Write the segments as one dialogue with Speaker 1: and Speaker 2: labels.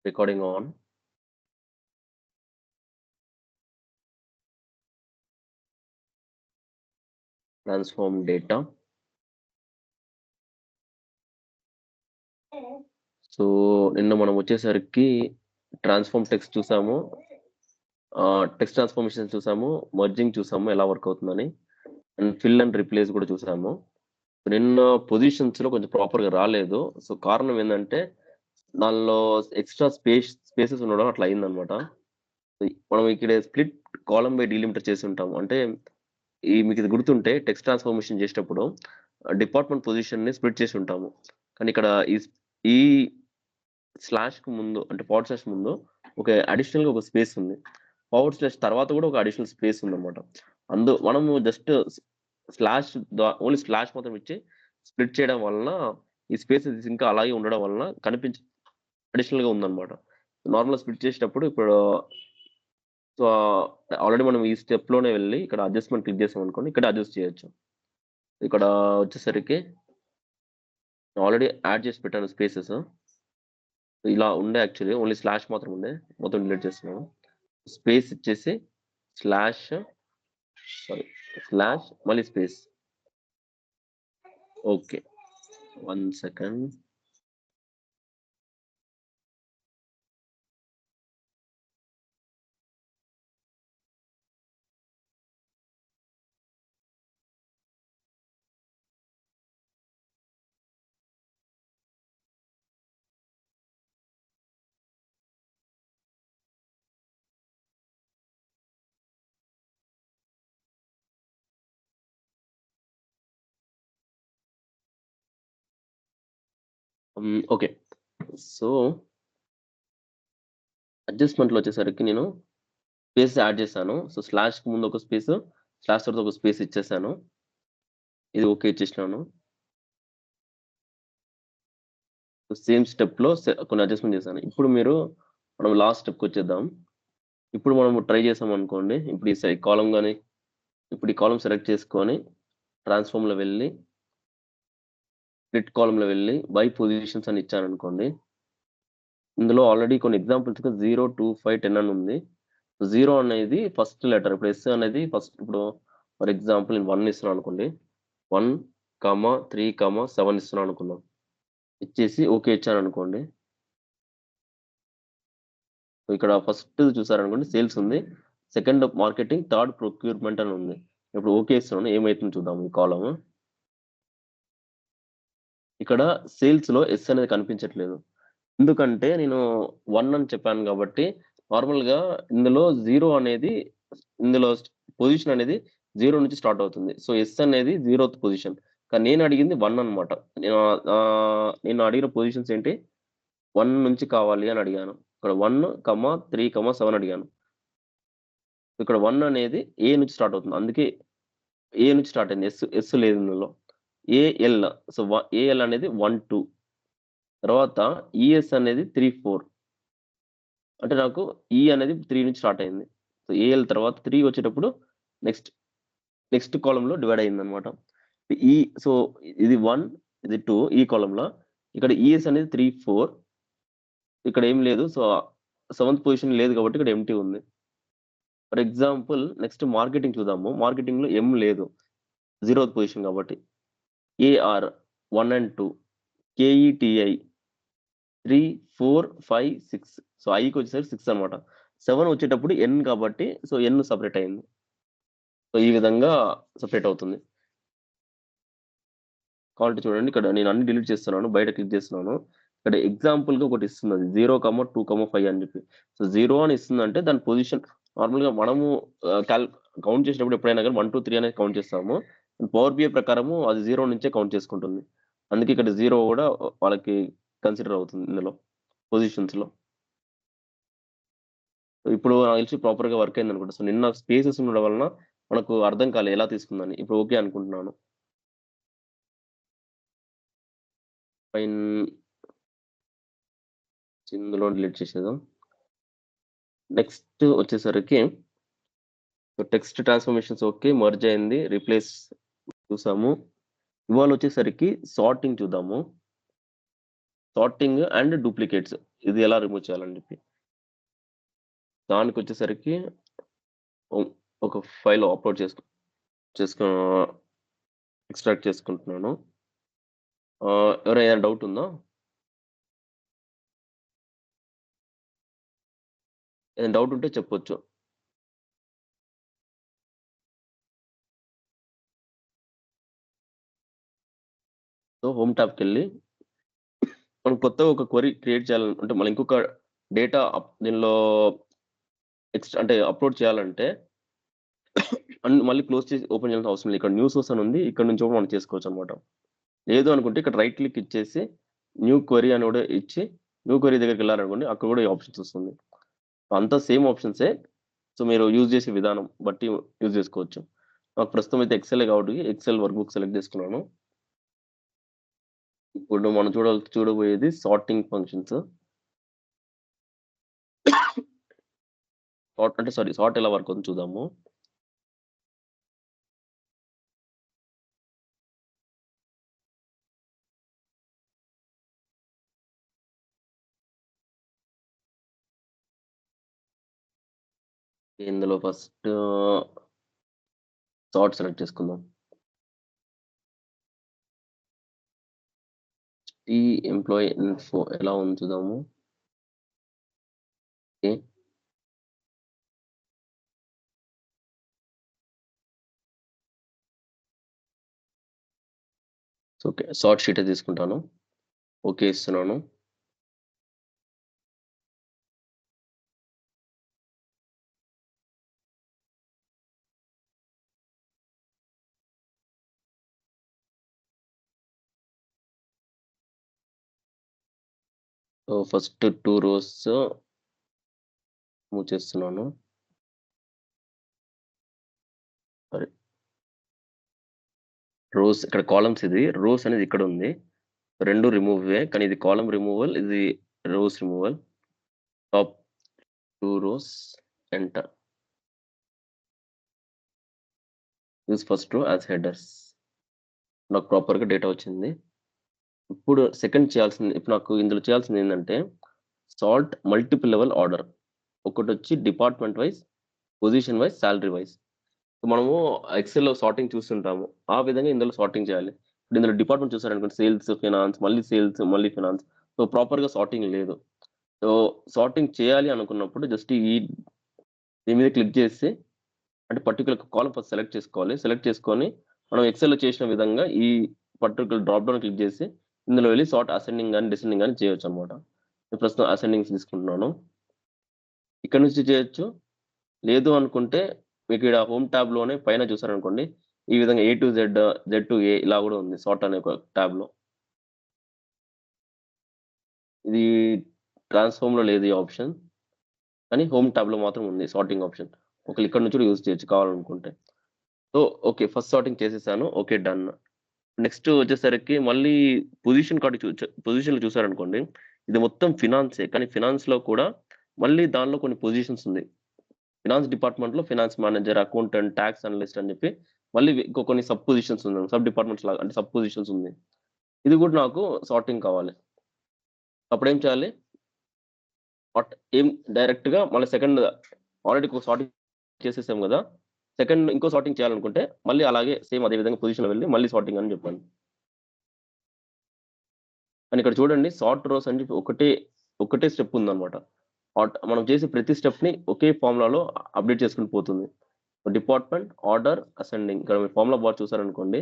Speaker 1: Recording on. Transform data. So నిన్న మనం వచ్చేసరికి ట్రాన్స్ఫార్మ్ టెక్స్ట్ చూసాము, టెక్స్ట్ ట్రాన్స్ఫర్మేషన్ చూసాము, మర్జింగ్ చూసాము ఎలా వర్క్ అవుతుందని, అండ్ ఫిల్ అండ్ రిప్లేస్ కూడా చూసాము. నిన్న పొజిషన్స్ లో కొంచెం ప్రాపర్ గా రాలేదు. సో కారణం ఏంటంటే దానిలో ఎక్స్ట్రా స్పేసెస్ ఉండడం అట్లా అయిందనమాట. మనం ఇక్కడ స్ప్లిట్ కాలమ్ బై డీలిమిటర్ చేసి ఉంటాము. అంటే మీకు ఇది గుర్తుంటే టెక్స్ట్ ట్రాన్స్ఫర్మేషన్ చేసేటప్పుడు డిపార్ట్మెంట్ పొజిషన్ ని స్ప్లిట్ చేసి ఉంటాము. కానీ ఇక్కడ ఈ స్లాష్ కు ముందు అంటే ఫార్వర్డ్ స్లాష్ ముందు ఒక అడిషనల్ గా ఒక స్పేస్ ఉంది. ఫార్వర్డ్ స్లాష్ తర్వాత కూడా ఒక అడిషనల్ స్పేస్ ఉందన్నమాట. మనము జస్ట్ స్లాష్ ఓన్లీ స్లాష్ మాత్రం ఇచ్చి స్ప్లిట్ చేయడం వలన ఈ స్పేస్ ఇంకా అలాగే ఉండడం వలన అడిషనల్ గా ఉందన్నమాట. నార్మల్ స్ప్లిట్ చేసేటప్పుడు ఇప్పుడు సో ఆల్రెడీ మనం ఈ స్టెప్ లోనే వెళ్ళి ఇక్కడ అడ్జస్ట్మెంట్ క్లిక్ చేసాం అనుకోండి, ఇక్కడ అడ్జస్ట్ చేయొచ్చు. ఇక్కడ వచ్చేసరికి ఆల్రెడీ యాడ్ చేసి పెట్టాను స్పేసెస్. ఇలా ఉండే యాక్చువల్లీ ఓన్లీ స్లాష్ మాత్రం ఉండే, మొత్తం డిలీట్ చేస్తున్నాను. స్పేస్ ఇచ్చేసి స్లాష్ మళ్ళీ space. Okay, 1 second. Okay, so adjustment లో వచ్చేసరికి నేను స్పేస్ యాడ్ చేశాను. సో స్లాష్ కి ముందు ఒక స్పేస్, స్లాష్ తర్వాత ఒక స్పేస్ ఇచ్చేసాను. ఇది ఓకే ఇచ్చేసినాను. సేమ్ స్టెప్ లో కొన్ని అడ్జస్ట్మెంట్ చేశాను. ఇప్పుడు మనం లాస్ట్ స్టెప్ కి వచ్చేద్దాం. ఇప్పుడు మనం ట్రై చేసాం అనుకోండి, ఇప్పుడు ఈ కాలం కానీ ఇప్పుడు ఈ కాలం సెలెక్ట్ చేసుకొని ట్రాన్స్ఫార్మ్ లో వెళ్ళి స్ప్లిట్ కాలం లో వెళ్ళి బై పొజిషన్స్ అని ఇచ్చాను అనుకోండి. ఇందులో ఆల్రెడీ కొన్ని ఎగ్జాంపుల్స్ 0, 2, 5, 10 అని ఉంది. 0 అనేది ఫస్ట్ లెటర్. ఇప్పుడు ఎస్ అనేది ఫస్ట్. ఇప్పుడు ఫర్ ఎగ్జాంపుల్ నేను 1 ఇస్తున్నాను అనుకోండి, 1, 3, 7 ఇస్తున్నాను అనుకుందాం. ఇచ్చేసి ఓకే ఇచ్చాను అనుకోండి. ఇక్కడ ఫస్ట్ చూసారనుకోండి సేల్స్ ఉంది, సెకండ్ మార్కెటింగ్, థర్డ్ ప్రొక్యూర్మెంట్ అని ఉంది. ఇప్పుడు ఓకే ఇస్తున్నాను, ఏమైతుందో చూద్దాం. ఈ కాలమ్ ఇక్కడ సేల్స్ లో ఎస్ అనేది కనిపించట్లేదు. ఎందుకంటే నేను 1 అని చెప్పాను కాబట్టి నార్మల్ గా ఇందులో 0 అనేది ఇందులో పొజిషన్ అనేది 0 నుంచి స్టార్ట్ అవుతుంది. సో ఎస్ అనేది 0th పొజిషన్. కానీ నేను అడిగింది 1 అన్నమాట. నేను అడిగిన పొజిషన్స్ ఏంటి, 1 నుంచి కావాలి అని అడిగాను. ఇక్కడ 1, 3, 7 అడిగాను. ఇక్కడ 1 అనేది ఏ నుంచి స్టార్ట్ అవుతుంది. అందుకే ఏ నుంచి స్టార్ట్ అయింది. ఎస్ లేదు ఇందులో. ఏఎల్. సో ఏఎల్ అనేది 1, 2. తర్వాత ఈఎస్ అనేది 3, 4. అంటే నాకు ఈ అనేది 3 నుంచి స్టార్ట్ అయింది. సో ఏఎల్ తర్వాత 3 వచ్చేటప్పుడు నెక్స్ట్ కాలమ్ లో డివైడ్ అయిందన్నమాట. సో ఇది 1, ఇది 2 ఈ కాలమ్ లో. ఇక్కడ ఈఎస్ అనేది 3, 4. ఇక్కడ ఏం లేదు. సో 7th పొజిషన్ లేదు కాబట్టి ఇక్కడ ఎంటీ ఉంది. ఫర్ ఎగ్జాంపుల్ నెక్స్ట్ మార్కెటింగ్ చూద్దాము. మార్కెటింగ్ లో ఎం లేదు, 0th పొజిషన్ కాబట్టి. AR 1 and 2, కేఈటిఐ 3, 4, 5, 6. సో ఐకి వచ్చేసరికి 6 అనమాట. 7 వచ్చేటప్పుడు ఎన్ కాబట్టి సో ఎన్ సపరేట్ అయింది. సో ఈ విధంగా సపరేట్ అవుతుంది. కాబట్టి చూడండి, ఇక్కడ నేను అన్ని డిలీట్ చేస్తున్నాను, బయట క్లిక్ చేస్తున్నాను. ఇక్కడ ఎగ్జాంపుల్ గా ఒకటి ఇస్తుంది 0, 2, 5 అని చెప్పి. సో 0 అని ఇస్తుందంటే దాని పొజిషన్ నార్మల్ గా మనము కౌంట్ చేసినప్పుడు ఎప్పుడైనా కానీ 1, 2, 3 అనేది కౌంట్ చేస్తాము. పవర్ బిఐ ప్రకారము అది 0 నుంచే కౌంట్ చేసుకుంటుంది. అందుకే ఇక్కడ 0 కూడా వాళ్ళకి కన్సిడర్ అవుతుంది ఇందులో పొజిషన్స్ లో. ఇప్పుడు నాకు తెలిసి ప్రాపర్ గా వర్క్ అయింది అనుకుంటా. సో నిన్న స్పేసెస్ ఉండడం వలన మనకు అర్థం కాలేదు ఎలా తీసుకుందని. ఇప్పుడు ఓకే అనుకుంటున్నాను. ఫైన్, ఇందులో డిలీట్ చేసేద్దాం. నెక్స్ట్ వచ్చేసరికి టెక్స్ట్ ట్రాన్స్ఫర్మేషన్స్ ఓకే, మర్జ్ అయింది, రీప్లేస్ చూసాము. ఇవాళ వచ్చేసరికి సార్టింగ్ చూద్దాము. సార్టింగ్ అండ్ డూప్లికేట్స్ ఇది ఎలా రిమూవ్ చేయాలని చెప్పి. దానికొచ్చేసరికి ఒక ఫైల్ అప్లోడ్ చేసుకో ఎక్స్ట్రాక్ట్ చేసుకుంటున్నాను. ఎవరైనా డౌట్ ఉందా? ఏదైనా డౌట్ ఉంటే చెప్పొచ్చు. సో హోమ్ ట్యాబ్‌కెళ్ళి మనం కొత్తగా ఒక క్వెరీ క్రియేట్ చేయాలంటే మళ్ళీ ఇంకొక డేటా దీనిలో అంటే అప్లోడ్ చేయాలంటే మళ్ళీ క్లోజ్ చేసి ఓపెన్ చేయాల్సిన అవసరం లేదు. ఇక్కడ న్యూ సోర్స్ అని ఉంది. ఇక్కడ నుంచి కూడా మనం చేసుకోవచ్చు అనమాట. లేదు అనుకుంటే ఇక్కడ రైట్ క్లిక్ ఇచ్చేసి న్యూ క్వెరీ అని కూడా ఇచ్చి న్యూ క్వెరీ దగ్గరికి వెళ్ళారనుకోండి అక్కడ కూడా ఈ ఆప్షన్స్ వస్తుంది. అంతా సేమ్ ఆప్షన్సే. సో మీరు యూజ్ చేసే విధానం బట్టి యూజ్ చేసుకోవచ్చు. నాకు ప్రస్తుతం అయితే ఎక్సెలే కాబట్టి ఎక్సెల్ వర్క్ బుక్ సెలెక్ట్ చేసుకున్నాను. ఇప్పుడు మనం చూడబోయేది సార్టింగ్ ఫంక్షన్స్. సార్ట్ ఎలా వర్క్ అవుతుందో చూద్దాము. ఇందులో ఫస్ట్ సార్ట్ సెలెక్ట్ చేసుకుందాం. ఈ ఎంప్లాయీ ఇన్ఫో ఎలా ఉంది చూద్దాము. ఓకే. ఓకే. సార్ట్ షీటే తీసుకుంటాను. ఓకే ఇస్తున్నాను. సో ఫస్ట్ 2 రోస్ మూవ్ చేస్తున్నాను. సరే. రోస్ ఇక్కడ కాలమ్స్ ఇది. రోస్ అనేది ఇక్కడ ఉంది. 2 రిమూవే. కానీ ఇది కాలమ్ రిమూవల్, ఇది rows removal. Top 2 rows enter. Use first row as headers. నాకు ప్రాపర్‌గా డేటా వచ్చింది. ఇప్పుడు నాకు ఇందులో చేయాల్సింది ఏంటంటే సార్ట్ మల్టిపుల్ లెవెల్ ఆర్డర్. ఒకటొచ్చి department wise, position wise, salary wise. మనము ఎక్సెల్‌లో సార్టింగ్ చూస్తుంటాము. ఆ విధంగా ఇందులో సార్టింగ్ చేయాలి. ఇప్పుడు ఇందులో డిపార్ట్మెంట్ చూసారనుకోండి సేల్స్, ఫైనాన్స్, మళ్ళీ ఫైనాన్స్. సో ప్రాపర్‌గా సార్టింగ్ లేదు. సో సార్టింగ్ చేయాలి అనుకున్నప్పుడు జస్ట్ దీని మీద క్లిక్ చేసి అంటే పర్టిక్యులర్ కాలమ్ ఫస్ట్ సెలెక్ట్ చేసుకోవాలి. సెలెక్ట్ చేసుకొని మనం ఎక్సెల్‌లో చేసిన విధంగా ఈ పర్టిక్యులర్ డ్రాప్ డౌన్ క్లిక్ చేసి ఇందులో వెళ్లి సార్ట్ అసెండింగ్ గాని, డిసెండింగ్ గాని చేయొచ్చనమాట. నేను ప్రస్తుతం అసెండింగ్స్ తీసుకుంటున్నాను. ఇక్కడ నుంచి చేయొచ్చు. లేదు అనుకుంటే మీకు ఈడ హోమ్ ట్యాబ్‌లోనే పైన చూసారనుకోండి. ఈ విధంగా A to Z, Z to ఏ ఇలా కూడా ఉంది. సార్ట్ అనే ఒక ట్యాబ్‌లో. ఇది ట్రాన్స్‌ఫార్మ్‌లో లేదు ఈ ఆప్షన్. కానీ హోమ్ ట్యాబ్‌లో మాత్రం ఉంది సార్టింగ్ ఆప్షన్. ఒకవేళ ఇక్కడ నుంచి కూడా యూజ్ చేయొచ్చు కావాలనుకుంటే. So okay. ఫస్ట్ సార్టింగ్ చేసేసాను. Okay done. నెక్స్ట్ వచ్చేసరికి మళ్ళీ పొజిషన్‌లో చూసారనుకోండి. ఇది మొత్తం ఫినాన్సే. కానీ ఫినాన్స్‌లో కూడా మళ్ళీ దానిలో కొన్ని పొజిషన్స్ ఉంది. ఫినాన్స్ డిపార్ట్‌మెంట్‌లో finance manager, accountant, talks analyst అని చెప్పి మళ్ళీ కొన్ని సబ్ పొజిషన్స్ ఉన్నాయి. సబ్ డిపార్ట్‌మెంట్స్ లాగా అంటే సబ్ పొజిషన్స్ ఉంది. ఇది కూడా నాకు సార్టింగ్ కావాలి. అప్పుడేం చేయాలి? డైరెక్ట్‌గా మళ్ళీ సెకండ్ ఆల్రెడీ ఒక సార్టింగ్ చేసేసాం గదా! ఇంకో సార్టింగ్ చేయాలనుకుంటే మళ్ళీ అలాగే సేమ్ అదే విధంగా పొజిషన్‌లో వెళ్లి మళ్ళీ సార్టింగ్ అని చెప్పాను. కానీ ఇక్కడ చూడండి సార్ట్ రోస్ అని చెప్పి ఒకటే స్టెప్ ఉందన్నమాట. మనం చేసే ప్రతి స్టెప్‌ని ఒకే ఫార్ములాలో అప్‌డేట్ చేసుకుంటూ పోతుంది. డిపార్ట్మెంట్, ఆర్డర్, అసెండింగ్ ఇక్కడ మీరు ఫార్ములా బార్ చూసారనుకోండి.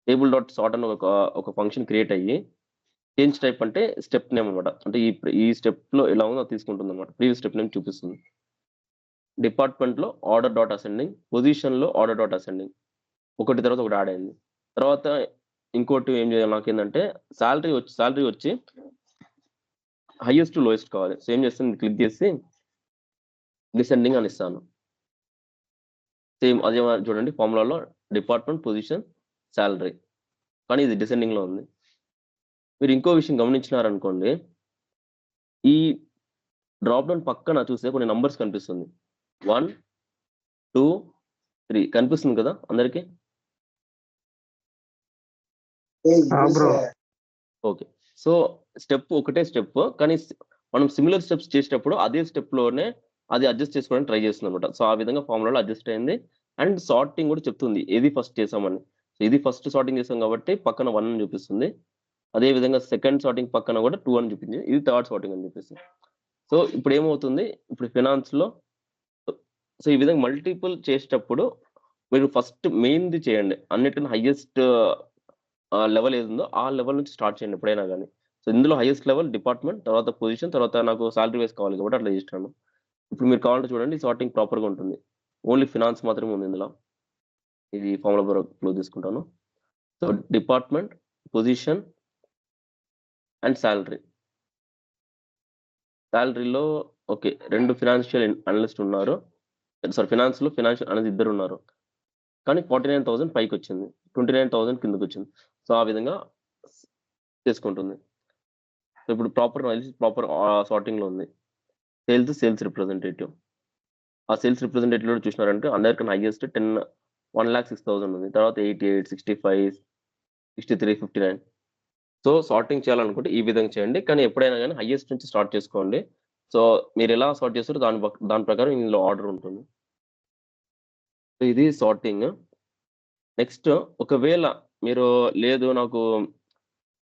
Speaker 1: టేబుల్ డాట్ సార్ట్ అని ఒక ఫంక్షన్ క్రియేట్ అయ్యి చేంజ్ టైప్ అంటే స్టెప్ నేమ్ అన్నమాట. అంటే ఈ స్టెప్‌లో ఎలా ఉందో అది తీసుకుంటుందన్నమాట. ప్రీవియస్ స్టెప్ నేమ్ చూపిస్తుంది. డిపార్ట్మెంట్‌లో ఆర్డర్ డాట్ అసెండింగ్, పొజిషన్‌లో ఆర్డర్ డాట్ అసెండింగ్. ఒకటి తర్వాత ఒకటి యాడ్ అయింది. తర్వాత ఇంకోటి ఏం చేయాలి నాకేందంటే సాలరీ వచ్చి హైయెస్ట్ టు లోయెస్ట్ కావాలి. సో ఏం చేస్తాను క్లిక్ చేసి డిసెండింగ్ అని ఇస్తాను. సేమ్ అదే చూడండి ఫార్ములాలో డిపార్ట్మెంట్, పొజిషన్, సాలరీ. కానీ ఇది డిసెండింగ్‌లో ఉంది. మీరు ఇంకో విషయం గమనించినారనుకోండి. ఈ డ్రాప్ డౌన్ పక్కన చూస్తే కొన్ని నంబర్స్ కనిపిస్తుంది. 1, 2, 3 కనిపిస్తుంది కదా అందరికి?
Speaker 2: బ్రో.
Speaker 1: ఓకే. సో స్టెప్ ఒకటే స్టెప్. కానీ మనం సిమిలర్ స్టెప్స్ చేసేటప్పుడు అదే స్టెప్‌లోనే అది అడ్జస్ట్ చేసుకోవడానికి ట్రై చేస్తుందనమాట. సో, ఆ విధంగా ఫార్ములాలో అడ్జస్ట్ అయింది. అండ్ సార్టింగ్ కూడా చెప్తుంది. ఏది ఫస్ట్ చేసామని. సో, ఇది ఫస్ట్ సార్టింగ్ చేసాం కాబట్టి పక్కన 1 అని చూపిస్తుంది. అదే విధంగా సెకండ్ సార్టింగ్ పక్కన కూడా 2 అని చూపించింది. ఇది థర్డ్ సార్టింగ్ అని చెప్పేసి. సో, ఇప్పుడేమవుతుంది, ఇప్పుడు ఫినాన్స్‌లో సో, ఈ విధంగా మల్టిపుల్ చేసేటప్పుడు మీరు ఫస్ట్ మెయిన్‌ది చేయండి. అన్నిటికన్నా హైయెస్ట్ లెవెల్ ఏదుందో ఆ లెవెల్ నుంచి స్టార్ట్ చేయండి ఎప్పుడైనా గాని. సో, ఇందులో హైయెస్ట్ లెవెల్ డిపార్ట్‌మెంట్, తర్వాత పొజిషన్, తర్వాత నాకు సాలరీ వైస్ కావాలి కాబట్టి అట్లా చేసినాను. ఇప్పుడు మీరు కావాలంటే చూడండి సార్టింగ్ ప్రాపర్‌గా ఉంటుంది. ఓన్లీ ఫినాన్స్ మాత్రమే ఉంది ఇందులో. ఇది ఫార్ములా ద్వారా క్లోజ్ చేసుకుంటాను. So, department, position and salary. సాలరీలో ఓకే. 2 ఫినాన్షియల్ అనలిస్ట్ ఉన్నారు. సారీ ఫినాన్షియల్ అనలిస్ట్ ఇద్దరున్నారు. కానీ 49,000 పైకొచ్చింది. 29,000 కిందకొచ్చింది. సో, ఆ విధంగా చేసుకుంటుంది. సో, ఇప్పుడు ప్రాపర్ సార్టింగ్‌లో ఉంది. Sales representative. ఆ సేల్స్ రిప్రజెంటేటివ్‌లో చూసినారంటే అందరికన్నా హైయెస్ట్ 1,06,000 ఉంది. తర్వాత 88, 65, 63, 59. సో, సార్టింగ్ చేయాలనుకుంటే ఈ విధంగా చేయండి. కానీ ఎప్పుడైనా గాని హైయెస్ట్ నుంచి స్టార్ట్ చేసుకోండి. సో, మీరెలా సార్ట్ చేస్తారో దాని ప్రకారం ఇందులో ఆర్డర్ ఉంటుంది. సో, ఇది సార్టింగ్. నెక్స్ట్ ఒకవేళ మీరు లేదు నాకు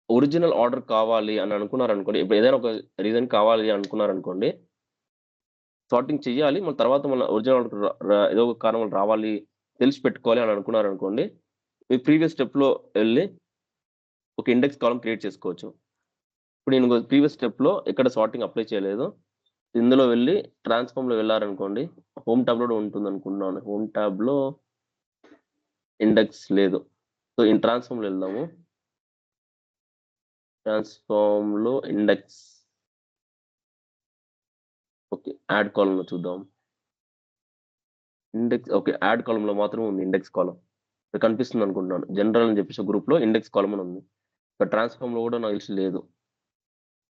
Speaker 1: ఒరిజినల్ ఆర్డర్ కావాలి అని అనుకున్నారనుకోండి. ఇప్పుడు ఏదైనా ఒక రీజన్ కావాలి అనుకున్నారనుకోండి. సార్టింగ్ చెయ్యాలి. మళ్ళీ తర్వాత మన ఒరిజినల్ ఆర్డర్ ఏదో ఒక కారణం వల్ల రావాలి, తెలిసి పెట్టుకోవాలి అని అనుకున్నారనుకోండి. మీ ప్రీవియస్ స్టెప్‌లో ఎళ్లి ఒక ఇండెక్స్ కాలమ్ క్రియేట్ చేసుకోవచ్చు. ఇప్పుడు నేను ప్రీవియస్ స్టెప్‌లో ఎక్కడ సార్టింగ్ అప్లై చేయలేదు. ఇందులో వెళ్లి ట్రాన్స్‌ఫార్మ్‌లో వెళ్లారనుకోండి. హోమ్ టాబ్‌లో కూడా ఉంటుందనుకుంటున్నాను. హోమ్ టాబ్‌లో ఇండెక్స్ లేదు. సో, ట్రాన్స్‌ఫార్మ్‌లో వెళ్దాము. ట్రాన్స్‌ఫార్మ్‌లో ఇండెక్స్. ఓకే. యాడ్ కాలమ్‌లో చూద్దాం. ఓకే. యాడ్ కాలమ్‌లో మాత్రం ఉంది ఇండెక్స్ కాలమ్. ఇక్కడ కనిపిస్తుందనుకుంటున్నాను. జనరల్ అని చెప్పేసి గ్రూప్‌లో ఇండెక్స్ కాలమ్ అని ఉంది. ఇక్కడ ట్రాన్స్‌ఫార్మ్‌లో కూడా నాకు తెలిసి లేదు.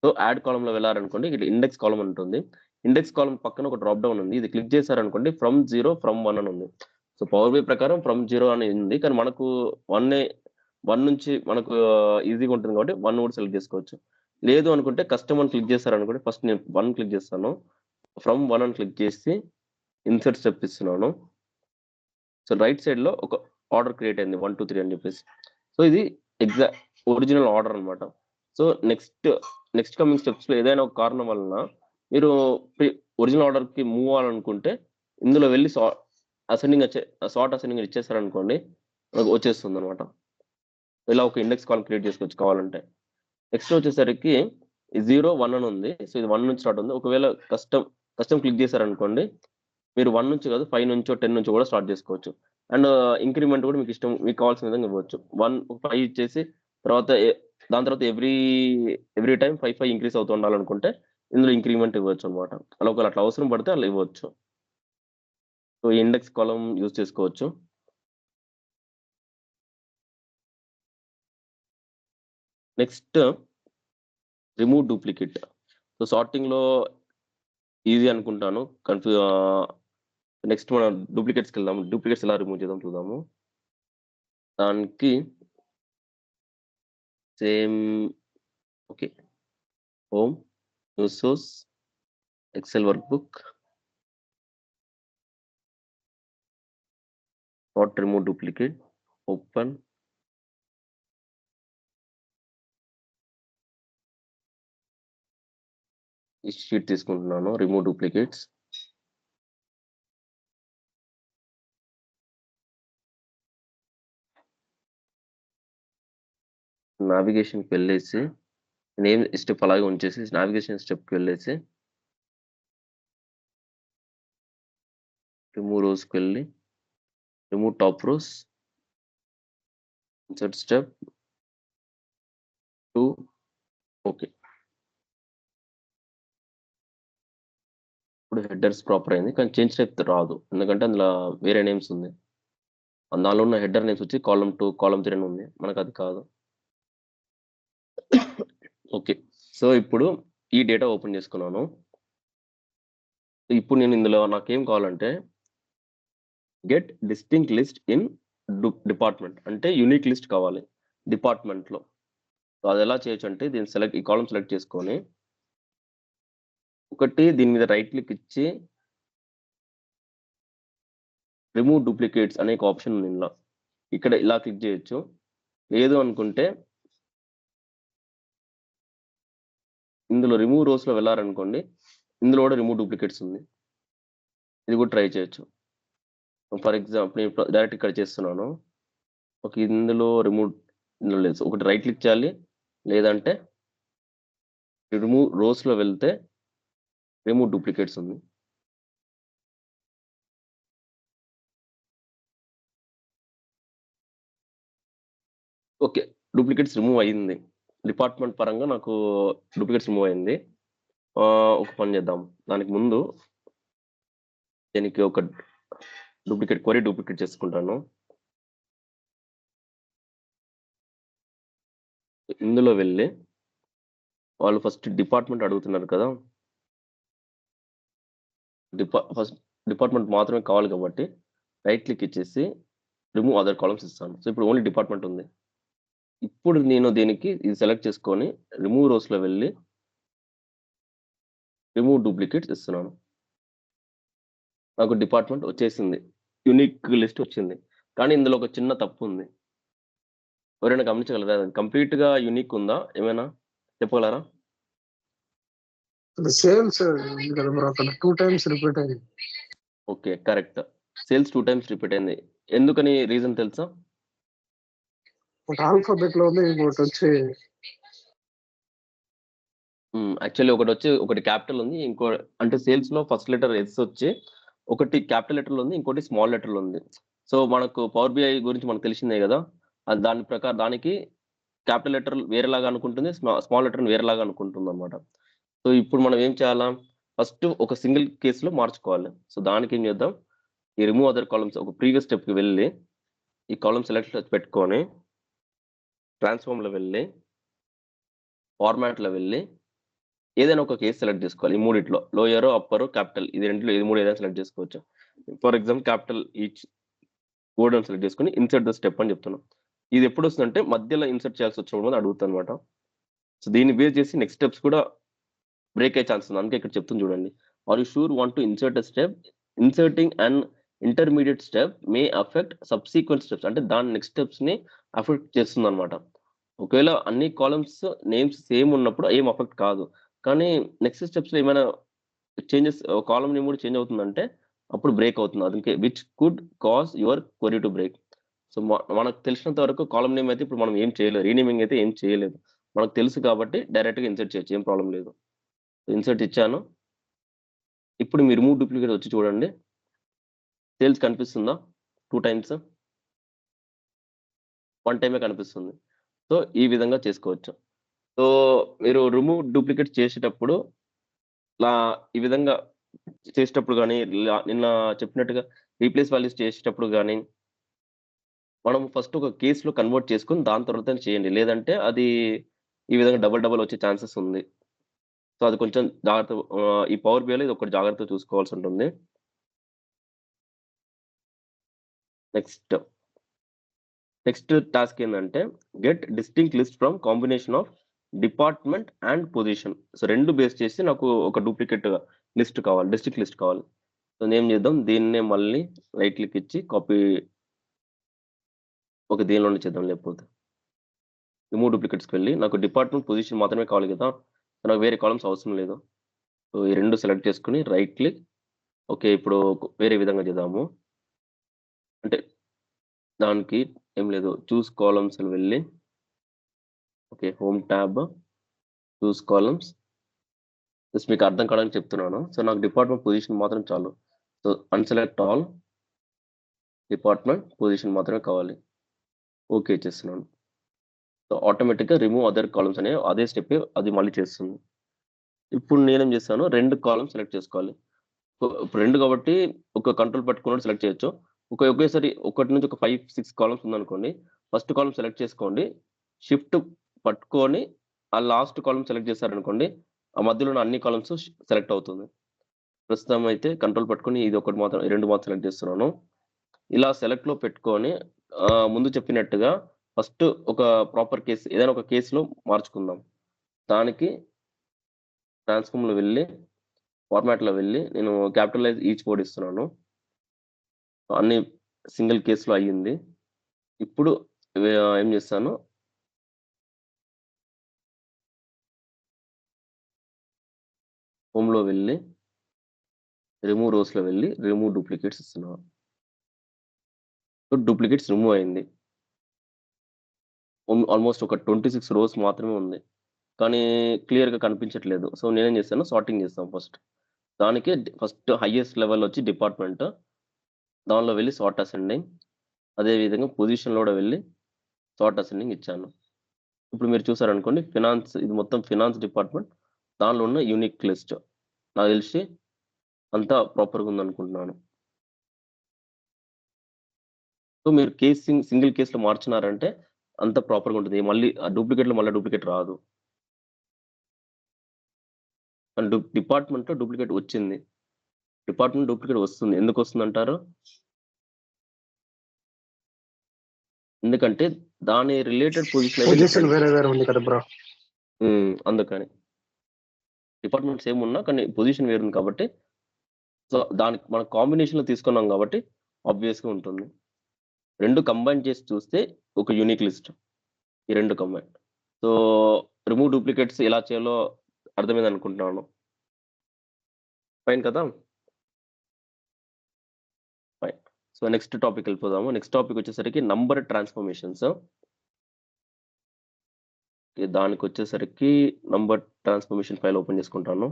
Speaker 1: సో, యాడ్ కాలమ్‌లో వెళ్లారనుకోండి. ఇక్కడ ఇండెక్స్ కాలమ్ అని ఉంటుంది. ఇండెక్స్ కాలమ్ పక్కన ఒక డ్రాప్ డౌన్ ఉంది. ఇది క్లిక్ చేశారనుకోండి ఫ్రమ్ 0, ఫ్రమ్ 1 అని ఉంది. సో, పవర్ బై ప్రకారం ఫ్రమ్ 0 అని ఉంది. కానీ మనకు 1 నుంచి మనకు ఈజీగా ఉంటుంది కాబట్టి 1 కూడా సెలెక్ట్ చేసుకోవచ్చు. లేదు అనుకుంటే కస్టమ్ అని క్లిక్ చేశారనుకోండి. ఫస్ట్ నేను 1 క్లిక్ చేస్తాను. ఫ్రమ్ 1 అని క్లిక్ చేసి ఇన్సర్ట్ స్టెప్ ఇస్తున్నాను. సో, రైట్ సైడ్‌లో ఒక ఆర్డర్ క్రియేట్ అయింది. 1, 2, 3 అని చెప్పేసి. సో, ఇది ఎగ్జా ఒరిజినల్ ఆర్డర్ అన్నమాట. సో, నెక్స్ట్ కమింగ్ స్టెప్స్‌లో ఏదైనా ఒక కారణం వలన మీరు ఒరిజినల్ ఆర్డర్‌కి మూవ్ అవ్వాలనుకుంటే ఇందులో వెళ్లి సార్ట్ అసెండింగ్ ఇచ్చేసారనుకోండి. వచ్చేస్తుందన్నమాట. ఇలా ఒక ఇండెక్స్ కాలమ్ క్రియేట్ చేసుకోవచ్చు కావాలంటే. నెక్స్ట్ వచ్చేసరికి 0, 1 అని ఉంది. సో, ఇది 1 నుంచి స్టార్ట్ ఉంది. ఒకవేళ కస్టమ్ క్లిక్ చేశారనుకోండి. మీరు 1 నుంచి కాదు 5 నుంచో, 10 నుంచో కూడా స్టార్ట్ చేసుకోవచ్చు. అండ్ ఇంక్రిమెంట్ కూడా మీకు కావాల్సిన విధంగా ఇవ్వచ్చు. 5 ఇచ్చేసి తర్వాత దాని తర్వాత ఎవ్రీ టైమ్ 5 ఇంక్రీజ్ అవుతూ ఉండాలనుకుంటే ఇందులో ఇంక్రిమెంట్ ఇవ్వొచ్చనమాట. అలా ఒకవేళ అట్లా అవసరం పడితే అలా ఇవ్వచ్చు. సో, ఈ ఇండెక్స్ కాలమ్ యూజ్ చేసుకోవచ్చు. Next remove duplicate. సో, సార్టింగ్‌లో ఈజీ అనుకుంటాను. నెక్స్ట్ మనం డూప్లికేట్స్‌కెళ్దాం. డూప్లికేట్స్ ఎలా రిమూవ్ చేద్దాం చూద్దాము. దానికి same okay. Home, new source, Excel workbook, not remove duplicate, open. ఈ షీట్ తీసుకుంటున్నాను. Remove duplicates. నావిగేషన్‌కి వెళ్ళేసి నేమ్ స్టెప్ అలాగే ఉంచేసి నావిగేషన్ స్టెప్‌కి వెళ్ళేసి రిమూవ్ రోస్‌కెళ్ళి remove top rows, insert step 2 okay. ఇప్పుడు హెడర్స్ ప్రాపర్ అయింది. కానీ చేంజ్ టైప్ రాదు. ఎందుకంటే అందులో వేరే నేమ్స్ ఉంది. దానిలో ఉన్న హెడర్ నేమ్స్ వచ్చి కాలమ్ 2, కాలమ్ 3 అని ఉంది. మనకది కాదు. ఓకే. సో, ఇప్పుడు ఈ డేటా ఓపెన్ చేసుకున్నాను. ఇప్పుడు నేను ఇందులో నాకేం కావాలంటే get distinct list in department అంటే యూనిక్ లిస్ట్ కావాలి డిపార్ట్‌మెంట్‌లో. సో, అదెలా చేయొచ్చంటే ఈ కాలమ్ సెలెక్ట్ చేసుకొని, దీని మీద రైట్ క్లిక్ ఇచ్చి రిమూవ్ డూప్లికేట్స్ అనే ఒక ఆప్షన్ ఉంది ఇందులో. ఇక్కడ ఇలా క్లిక్ చేయొచ్చు. లేదు అనుకుంటే ఇందులో రిమూవ్ రోస్‌లో వెళ్లారనుకోండి, ఇందులో కూడా రిమూవ్ డూప్లికేట్స్ ఉంది. ఇది కూడా ట్రై చేయొచ్చు. ఫర్ ఎగ్జాంపుల్ నేను డైరెక్ట్ ఇక్కడ చేస్తున్నాను. ఓకే. ఇందులో లేదు. ఒకటి రైట్ క్లిక్ చేయాలి. లేదంటే రిమూవ్ రోస్‌లో వెళ్తే రిమూవ్ డూప్లికేట్స్ ఉంది. ఓకే. డూప్లికేట్స్ రిమూవ్ అయింది. డిపార్ట్‌మెంట్ పరంగా నాకు డూప్లికేట్స్ రిమూవ్ అయింది. ఒక పని చేద్దాం. దానికి ముందు దీనికి ఒక క్వెరీ డూప్లికేట్ చేసుకుంటాను. ఇందులో వెళ్ళి వాళ్ళు ఫస్ట్ డిపార్ట్‌మెంట్ అడుగుతున్నారు కదా! ఫస్ట్ డిపార్ట్‌మెంట్ మాత్రమే కావాలి కాబట్టి రైట్ క్లిక్ ఇచ్చేసి రిమూవ్ అదర్ కాలమ్న్స్ ఇస్తాను. సో, ఇప్పుడు ఓన్లీ డిపార్ట్‌మెంట్ ఉంది. ఇప్పుడు నేను దీనికి ఇది సెలెక్ట్ చేసుకొని రిమూవ్ రోస్‌లో వెళ్ళి రిమూవ్ డూప్లికేట్స్ ఇస్తున్నాను. నాకు డిపార్ట్‌మెంట్ వచ్చేసింది. యూనిక్ లిస్ట్ వచ్చింది. కానీ ఇందులో ఒక చిన్న తప్పుంది. ఎవరైనా గమనించగలరా? కంప్లీట్‌గా యూనిక్ ఉందా? ఏమైనా చెప్పగలరా?
Speaker 2: సేల్స్ ఉంది కదా బ్రో, అక్కడ 2 టైమ్స్ రిపీట్ అయింది.
Speaker 1: Okay. Correct. Sales 2 times repeat అయింది. ఎందుకని రీజన్ తెలుసా?
Speaker 2: ఒక ఆల్ఫాబెట్ లో ఉంది, ఇంకోటి వచ్చి
Speaker 1: యాక్చువల్లీ ఒకటి క్యాపిటల్ ఉంది. అంటే సేల్స్‌లో ఫస్ట్ లెటర్ ఎస్ వచ్చి, ఒకటి క్యాపిటల్ లెటర్‌లో ఉంది. ఇంకోటి స్మాల్ లెటర్‌లో ఉంది. సో, మనకు పవర్ బిఐ గురించి మనకు తెలిసిందే గదా! దానికి క్యాపిటల్ లెటర్ వేరేలాగా అనుకుంటుంది. స్మాల్ లెటర్‌ని వేరేలాగా అనుకుంటుందన్నమాట. సో, ఇప్పుడు మనం ఏం చేయాలా? ఫస్ట్ ఒక సింగిల్ కేస్‌లో మార్చుకోవాలి. సో, దానికేం చేద్దాం? ఈ రిమూవ్ అదర్ కాలమ్స్ ఒక ప్రీవియస్ స్టెప్‌కి వెళ్ళి, ఈ కాలమ్ సెలెక్ట్ పెట్టుకొని, ట్రాన్స్‌ఫార్మ్‌లో వెళ్ళి, ఫార్మాట్‌లో వెళ్ళి, ఏదైనా ఒక కేస్ సెలెక్ట్ చేసుకోవాలి. ఈ మూడిట్లో లోయరో, అప్పరో, క్యాపిటల్ ఇది రెండిట్లో ఏది 3 ఏదైనా సెలెక్ట్ చేసుకోవచ్చు. For example capital each word అని సెలెక్ట్ చేసుకొని ఇన్సర్ట్ ద స్టెప్ అని చెప్తున్నాం. ఇది ఎప్పుడొస్తుందంటే మధ్యలో ఇన్సర్ట్ చేయాల్సి వచ్చినప్పుడు అడుగుతదనమాట. సో, దీన్ని బేస్ చేసి నెక్స్ట్ స్టెప్స్ కూడా బ్రేక్ అయ్యే ఛాన్స్ ఉంది. అందుకే ఇక్కడ చెప్తుంది చూడండి. Are you sure want to insert a step? Inserting an intermediate step may affect subsequent steps. అంటే దాని నెక్స్ట్ స్టెప్స్‌ని అఫెక్ట్ చేస్తుందనమాట. ఒకవేళ అన్ని కాలమ్స్ నేమ్స్ సేమ్ ఉన్నప్పుడు ఏం అఫెక్ట్ కాదు. కానీ నెక్స్ట్ స్టెప్స్‌లో ఏమైనా చేంజెస్ కాలమ్ నేమ్ కూడా చేంజ్ అవుతుందంటే అప్పుడు బ్రేక్ అవుతుంది. అందుకే which could cause your query to break. So, మనకు తెలిసినంత వరకు కాలమ్ నేమ్ అయితే ఇప్పుడు మనం ఏం చేయలేదు. రీనేమింగ్ అయితే ఏం చేయలేదు. మనకు తెలుసు కాబట్టి డైరెక్ట్‌గా ఇన్సర్ట్ చేయొచ్చు. ఏం ప్రాబ్లమ్ లేదు. ఇన్సర్ట్ ఇచ్చాను. ఇప్పుడు మీ రిమూవ్ డూప్లికేట్ వచ్చి చూడండి. సేల్స్ కనిపిస్తుందా? 2 టైమ్స్. 1 టైమే కనిపిస్తుంది. సో, ఈ విధంగా చేసుకోవచ్చు. సో, మీరు రిమూవ్ డూప్లికేట్ చేసేటప్పుడు ఇలా ఈ విధంగా చేసేటప్పుడు గాని, నిన్న చెప్పినట్టుగా రీప్లేస్ వాల్యూస్ చేసేటప్పుడు గాని, మనం ఫస్ట్ ఒక కేస్‌లో కన్వర్ట్ చేసుకొని దాని తర్వాతనే చేయండి. లేదంటే అది ఈ విధంగా డబుల్ వచ్చే ఛాన్సెస్ ఉంది. సో, అది కొంచెం ఈ పవర్ బిఐలో ఇదొకటి జాగ్రత్తగా చూసుకోవాల్సుంటుంది. నెక్స్ట్ టాస్క్ ఏందంటే get distinct list from combination of department and position. So, 2 base చేసి నాకు ఒక డూప్లికేట్ లిస్ట్ కావాలి. డిస్ట్రిక్ట్ లిస్ట్ కావాలి. సో, ఏం చేద్దాం దీన్నే మళ్ళీ రైట్ క్లిక్ ఇచ్చి కాపీ దీనిలోనే చేద్దాం లేకపోతే. రిమూవ్ డూప్లికేట్స్‌కి వెళ్ళి నాకు డిపార్ట్‌మెంట్ పొజిషన్ మాత్రమే కావాలి కదా! నాకు వేరే కాలమ్స్ అవసరం లేదు. సో, ఈ 2 సెలెక్ట్ చేసుకొని రైట్ క్లిక్. ఓకే. ఇప్పుడు వేరే విధంగా చేద్దాము. అంటే దానికి ఏం లేదు. చూస్ కాలమ్స్ అని వెళ్ళి ఓకే. హోమ్ టాబ్, చూస్ కాలమ్స్. జస్ట్ మీకు అర్థం కావడానికి చెప్తున్నాను. సో, నాకు డిపార్ట్‌మెంట్ పొజిషన్ మాత్రం చాలు. So, unselect all. Department position మాత్రమే కావాలి. ఓకే ఇచ్చేస్తున్నాను. సో, ఆటోమేటిక్‌గా రిమూవ్ అదర్ కాలమ్స్ అనే అదే స్టెప్పే అది మళ్ళీ చేస్తుంది. ఇప్పుడు నేనేం చేశాను 2 కాలమ్స్ సెలెక్ట్ చేసుకోవాలి. సో, ఇప్పుడు 2 కాబట్టి ఒక కంట్రోల్ పట్టుకొని సెలెక్ట్ చేయొచ్చు. ఒకేసారి ఒకటి నుంచి ఒక 5, 6 కాలమ్స్ ఉందనుకోండి. ఫస్ట్ కాలమ్ సెలెక్ట్ చేసుకోండి. షిఫ్ట్ పట్టుకొని ఆ లాస్ట్ కాలమ్ సెలెక్ట్ చేశారనుకోండి. ఆ మధ్యలో ఉన్న అన్ని కాలమ్స్ సెలెక్ట్ అవుతుంది. ప్రస్తుతం అయితే కంట్రోల్ పట్టుకొని ఇది ఒకటి మాత్రం 2 మాత్రం సెలెక్ట్ చేస్తున్నాను. ఇలా సెలెక్ట్‌లో పెట్టుకొని ముందు చెప్పినట్టుగా ఫస్ట్ ఒక ప్రాపర్ కేస్ ఏదైనా ఒక కేసులో మార్చుకుందాం. దానికి ట్రాన్స్ఫార్మ్‌లో వెళ్ళి, ఫార్మాట్‌లో వెళ్ళి నేను క్యాపిటలైజ్ ఈచ్ వర్డ్ ఇస్తున్నాను. అన్ని సింగిల్ కేస్‌లో అయ్యింది. ఇప్పుడు ఏం చేస్తాను హోమ్‌లో వెళ్ళి, రిమూవ్ రోస్‌లో వెళ్ళి, రిమూవ్ డూప్లికేట్స్ ఇస్తున్నాను. సో, డూప్లికేట్స్ రిమూవ్ అయింది. ఆల్మోస్ట్ ఒక 26 రోస్ మాత్రమే ఉంది. కానీ క్లియర్‌గా కనిపించట్లేదు. సో, నేనేం చేశాను సార్టింగ్ చేస్తాం ఫస్ట్. దానికి ఫస్ట్ హైయెస్ట్ లెవెల్ వచ్చి డిపార్ట్‌మెంట్. దానిలో వెళ్లి సార్ట్ అసెండింగ్. అదే విధంగా పొజిషన్‌లో కూడా వెళ్లి సార్ట్ అసెండింగ్ ఇచ్చాను. ఇప్పుడు మీరు చూసారనుకోండి ఫినాన్స్ ఇది మొత్తం ఫినాన్స్ డిపార్ట్‌మెంట్. దానిలో ఉన్న యూనిక్ లిస్ట్. నాకు తెలిసి అంతా ప్రాపర్‌గా ఉందనుకుంటున్నాను. సో, మీరు సింగిల్ కేస్‌లో మార్చినారంటే అంతా ప్రాపర్‌గా ఉంటది. మళ్ళీ ఆ డూప్లికేట్‌లో మళ్ళా డూప్లికేట్ రాదు. అండ్ డిపార్ట్‌మెంట్‌లో డూప్లికేట్ వచ్చింది. డిపార్ట్‌మెంట్ డూప్లికేట్ వస్తుంది. ఎందుకొస్తుందంటారు? ఎందుకంటే దాని రిలేటెడ్ పొజిషన్ అయితే
Speaker 2: పొజిషన్
Speaker 1: డిఫరెంట్.
Speaker 2: వేరే వేరే ఉంది కదా బ్రో.
Speaker 1: అందుకని. డిపార్ట్‌మెంట్ సేమ్ ఉన్నా కానీ పొజిషన్ వేరుంది కాబట్టి సో, దానికి మనం కాంబినేషన్‌లో తీసుకున్నాం కాబట్టి ఆబ్వియస్‌గా ఉంటుంది. 2 కంబైన్ చేసి చూస్తే ఒక యూనిక్ లిస్ట్. ఈ 2 కంబైన్. సో, రిమూవ్ డూప్లికేట్స్ ఎలా చేయాలో అర్థమైందనుకుంటున్నాను. ఫైన్ కదా! ఫైన్. సో, నెక్స్ట్ టాపిక్‌కెళ్ళిపోదాము. నెక్స్ట్ టాపిక్ వచ్చేసరికి నంబర్ ట్రాన్స్‌ఫర్మేషన్స్. దానికొచ్చేసరికి నంబర్ ట్రాన్స్‌ఫర్మేషన్ ఫైల్ ఓపెన్ చేసుకుంటాను.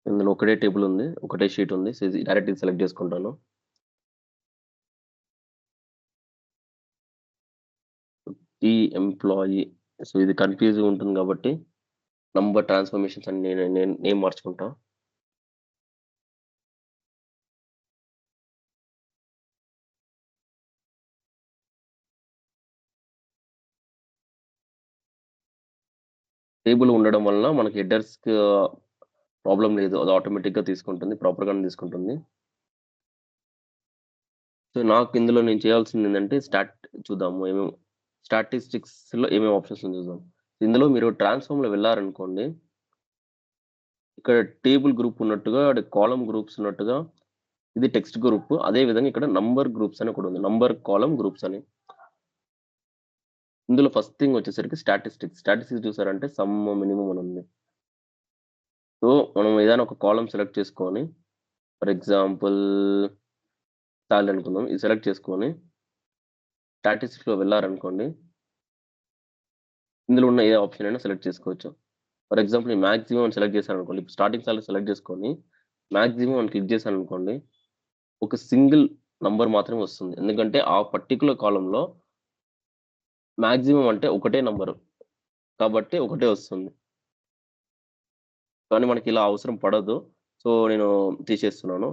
Speaker 1: ఇందులో ఒకటే టేబుల్ ఉంది. ఒకటే షీట్ ఉంది. సో, ఇది డైరెక్ట్ ఇది సెలెక్ట్ చేసుకుంటాను. ఈ ఎంప్లాయీ సో, ఇది కన్‌ఫ్యూజింగ్‌గా ఉంటుంది కాబట్టి నంబర్ ట్రాన్స్‌ఫర్మేషన్స్ అని నేను నేను నేమ్ మార్చుకుంటా. టేబుల్ ఉండడం వలన మనకి హెడర్స్‌కి ప్రాబ్లమ్ లేదు. అది ఆటోమేటిక్‌గా తీసుకుంటుంది. ప్రాపర్‌గానే తీసుకుంటుంది. సో, నాకు ఇందులో నేను చేయాల్సిందేంటంటే చూద్దాము స్టాటిస్టిక్స్‌లో ఏమేమి ఆప్షన్స్ ఉందో చూద్దాం. ఇందులో మీరు ట్రాన్స్‌ఫార్మ్‌లో వెళ్లారనుకోండి ఇక్కడ టేబుల్ గ్రూప్ ఉన్నట్టుగా, కాలమ్ గ్రూప్స్ ఉన్నట్టుగా ఇది టెక్స్ట్ గ్రూప్. అదే విధంగా ఇక్కడ నంబర్ గ్రూప్స్ అని ఒకటి ఉంది. నంబర్ కాలమ్ గ్రూప్స్ అని. ఇందులో ఫస్ట్ థింగ్ వచ్చేసరికి స్టాటిస్టిక్స్. స్టాటిస్టిక్స్ చూసారంటే సమ్, మినిమమ్ అని ఉంది. సో, మనం ఏదైనా ఒక కాలమ్ సెలెక్ట్ చేసుకొని ఫర్ ఎగ్జాంపుల్ సాలరీ అనుకుందాం. ఇది సెలెక్ట్ చేసుకొని స్టాటిస్టిక్స్‌లో వెళ్లారనుకోండి ఇందులో ఉన్న ఏ ఆప్షన్ అయినా సెలెక్ట్ చేసుకోవచ్చు. ఫర్ ఎగ్జాంపుల్ నేను మాక్సిమం అని సెలెక్ట్ చేశాననుకోండి. ఇప్పుడు స్టార్టింగ్ సాలరీ సెలెక్ట్ చేసుకొని మాక్సిమం అని క్లిక్ చేశాననుకోండి. ఒక సింగిల్ నంబర్ మాత్రమే వస్తుంది. ఎందుకంటే ఆ పర్టిక్యులర్ కాలమ్‌లో మాక్సిమం అంటే ఒకటే నంబరు. కాబట్టి ఒకటే వస్తుంది. కానీ మనకి ఇలా అవసరం పడదు. సో, నేను తీసేస్తున్నాను.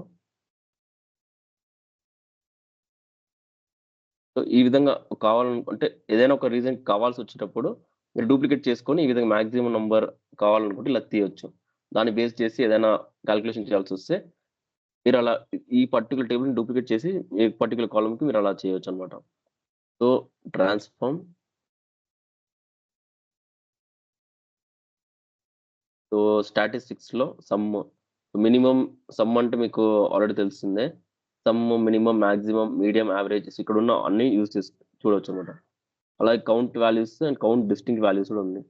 Speaker 1: సో, ఈ విధంగా అంటే ఏదైనా ఒక రీజన్ కావాల్సొచ్చేటప్పుడు మీరు డూప్లికేట్ చేసుకొని ఈ విధంగా మాక్సిమం నంబర్ కావాలనుకుంటే ఇలా తీయొచ్చు. దాన్ని బేస్ చేసి ఏదైనా కాలిక్యులేషన్ చేయాల్సొస్తే మీరలా ఈ పర్టిక్యులర్ టేబుల్‌ని డూప్లికేట్ చేసి ఈ పర్టిక్యులర్ కాలమ్‌కి మీరలా చేయొచ్చనమాట. సో, ట్రాన్స్‌ఫార్మ్ సో, స్టాటిస్టిక్స్‌లో మినిమమ్ సమ్ అంటే మీకు ఆల్రెడీ తెలిసిందే. Sum, minimum, maximum, medium, averages ఇక్కడున్న అన్నీ యూజ్ చేసి చూడొచ్చనమాట. అలాగే count values and count distinct values కూడా ఉంది.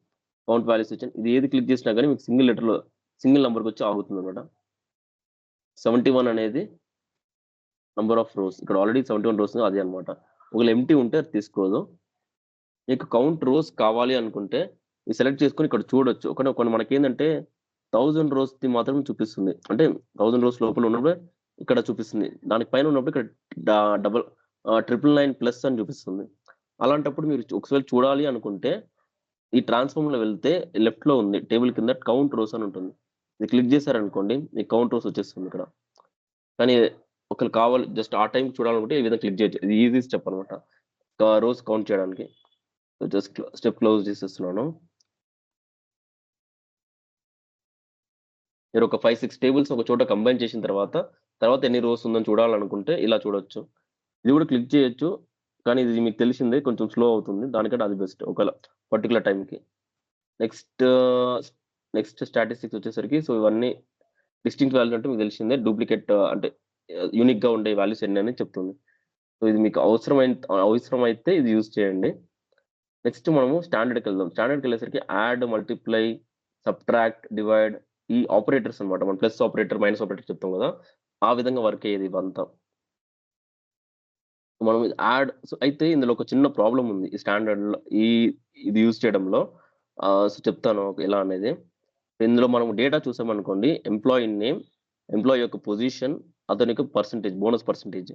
Speaker 1: కౌంట్ వాల్యూస్ ఇచ్చాను. ఇది ఏది క్లిక్ చేసినా గాని మీకు సింగిల్ నంబర్‌కొచ్చి ఆగుతుందనమాట. 71 అనేది నంబర్ ఆఫ్ రోస్. ఇక్కడ ఆల్రెడీ 71 రోస్ అదే అనమాట. ఒకవేళ ఎంప్టీ ఉంటే అది తీసుకోదు. మీకు కౌంట్ రోస్ కావాలి అనుకుంటే ఇది సెలెక్ట్ చేసుకొని ఇక్కడ చూడొచ్చు. కొన్ని మనకేందంటే 1000 రోస్‌ది మాత్రమే చూపిస్తుంది. అంటే 1000 రోస్ లోపల ఉన్నప్పుడే ఇక్కడ చూపిస్తుంది. దానికి పైన ఉన్నప్పుడు ఇక్కడ డ డబుల్ 999 ప్లస్ అని చూపిస్తుంది. అలాంటప్పుడు మీరు ఒకసారి చూడాలి అనుకుంటే ఈ ట్రాన్స్‌ఫార్మ్‌లో వెళ్తే లెఫ్ట్‌లో ఉంది. టేబుల్ కింద కౌంట్ రోస్ అని ఉంటుంది. ఇది క్లిక్ చేశారనుకోండి మీకు కౌంట్ రోస్ వచ్చేస్తుంది ఇక్కడ. కానీ ఒకవేళ కావాలి జస్ట్ ఆ టైంకి చూడాలనుకుంటే ఈ విధంగా క్లిక్ చేయొచ్చు. ఇది ఈజీ స్టెప్ అనమాట. రోస్ కౌంట్ చేయడానికి. జస్ట్ స్టెప్ క్లోజ్ చేసేస్తున్నాను. మీరు ఒక 5-6 టేబుల్స్ ఒక చోట కంబైన్ చేసిన తర్వాత ఎన్ని రోస్ ఉందని చూడాలనుకుంటే ఇలా చూడొచ్చు. ఇది కూడా క్లిక్ చేయొచ్చు. కానీ ఇది మీకు తెలిసిందే కొంచెం స్లో అవుతుంది. దానికంటే అది బెస్ట్ ఒక పర్టిక్యులర్ టైంకి. నెక్స్ట్ స్టాటిస్టిక్స్ వచ్చేసరికి సో ఇవన్నీ డిస్టింక్ట్ వాల్యూస్ అంటే మీకు తెలిసిందే. డూప్లికేట్ అంటే యూనిక్‌గా ఉండే వాల్యూస్ ఎన్ని అని చెప్తుంది. సో ఇది మీకు అవసరమైతే ఇది యూజ్ చేయండి. నెక్స్ట్ మనము స్టాండర్డ్‌కెళ్దాం. స్టాండర్డ్‌కెళ్ళేసరికి యాడ్, మల్టిప్లై, సబ్ట్రాక్ట్, డివైడ్ ఈ ఆపరేటర్స్ అన్నమాట. మనం ప్లస్ ఆపరేటర్, మైనస్ ఆపరేటర్ చెప్తాం కదా! ఆ విధంగా వర్క్ అయ్యేది ఇవంతా. మనం అయితే ఇందులో ఒక చిన్న ప్రాబ్లమ్ ఉంది. ఈ స్టాండర్డ్‌లో ఇది యూజ్ చేయడంలో. సో చెప్తాను ఎలా అనేది. ఇందులో మనం డేటా చూసామనుకోండి. ఎంప్లాయీ నేమ్, ఎంప్లాయీ యొక్క పొజిషన్, అతని యొక్క పర్సెంటేజ్, బోనస్ పర్సెంటేజ్.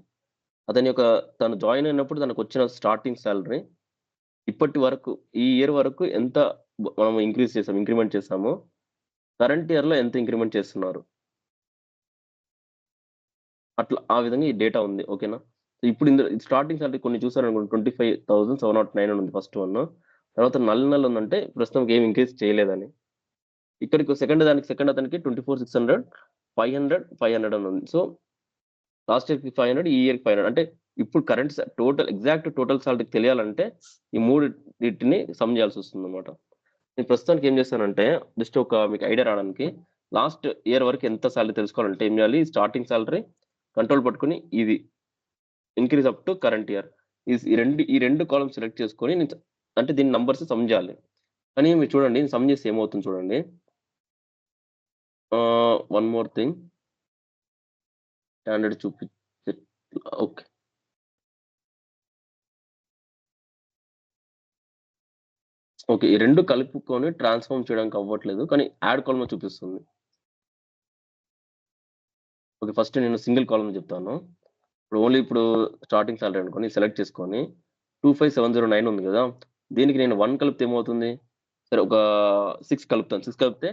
Speaker 1: తను జాయిన్ అయినప్పుడు తనకొచ్చిన స్టార్టింగ్ సాలరీ ఇప్పటి వరకు ఈ ఇయర్ వరకు ఎంత మనం ఇంక్రిమెంట్ చేసామో, కరెంట్ ఇయర్‌లో ఎంత ఇంక్రిమెంట్ చేస్తున్నారు. అట్లా ఆ విధంగా ఈ డేటా ఉంది. ఓకేనా? ఇప్పుడు స్టార్టింగ్ సాలరీ కొన్ని చూసారనుకోండి 25,709 అని ఉంది ఫస్ట్ వన్. తర్వాత నల్ ఉందంటే ప్రస్తుతానికి ఏమి ఇంక్రీజ్ చేయలేదని. ఇక్కడికి సెకండ్ అతనికి 24,600, 500, 500 అని ఉంది. సో లాస్ట్ ఇయర్‌కి 500, ఈ ఇయర్‌కి 500 అంటే ఇప్పుడు ఎగ్జాక్ట్ టోటల్ సాలరీ తెలియాలంటే ఈ మూడిటిని సమ్ చేయాల్సొస్తుందన్నమాట. నేను ప్రస్తుతానికి ఏం చేశానంటే జస్ట్ మీకు ఐడియా రావడానికి లాస్ట్ ఇయర్ వరకు ఎంత సాలరీ తెలుసుకోవాలంటే ఏం చేయాలి? స్టార్టింగ్ సాలరీ కంట్రోల్ పట్టుకొని ఇది increase up to current year. ఈ రెండు కాలమ్స్ సెలెక్ట్ చేసుకొని అంటే దీని నంబర్స్ సమ్ చేయాలి. కానీ మీరు చూడండి సమ్ చేస్తే ఏమవుతుంది చూడండి. One more thing. Standard okay. Okay. ఈ 2 కలుపుకొని ట్రాన్స్‌ఫార్మ్ చేయడానికి అవ్వట్లేదు. కానీ యాడ్ కాలమ్‌లో చూపిస్తుంది. ఓకే. ఫస్ట్ నేను సింగిల్ కాలమ్ చెప్తాను. ఇప్పుడు స్టార్టింగ్ సాలరీ అనుకోని సెలెక్ట్ చేసుకొని 25,709 ఉంది గదా! దీనికి నేను 1 కలిపితే ఏమవుతుంది? సరే ఒక 6 కలుపుతాను. 6 కలిపితే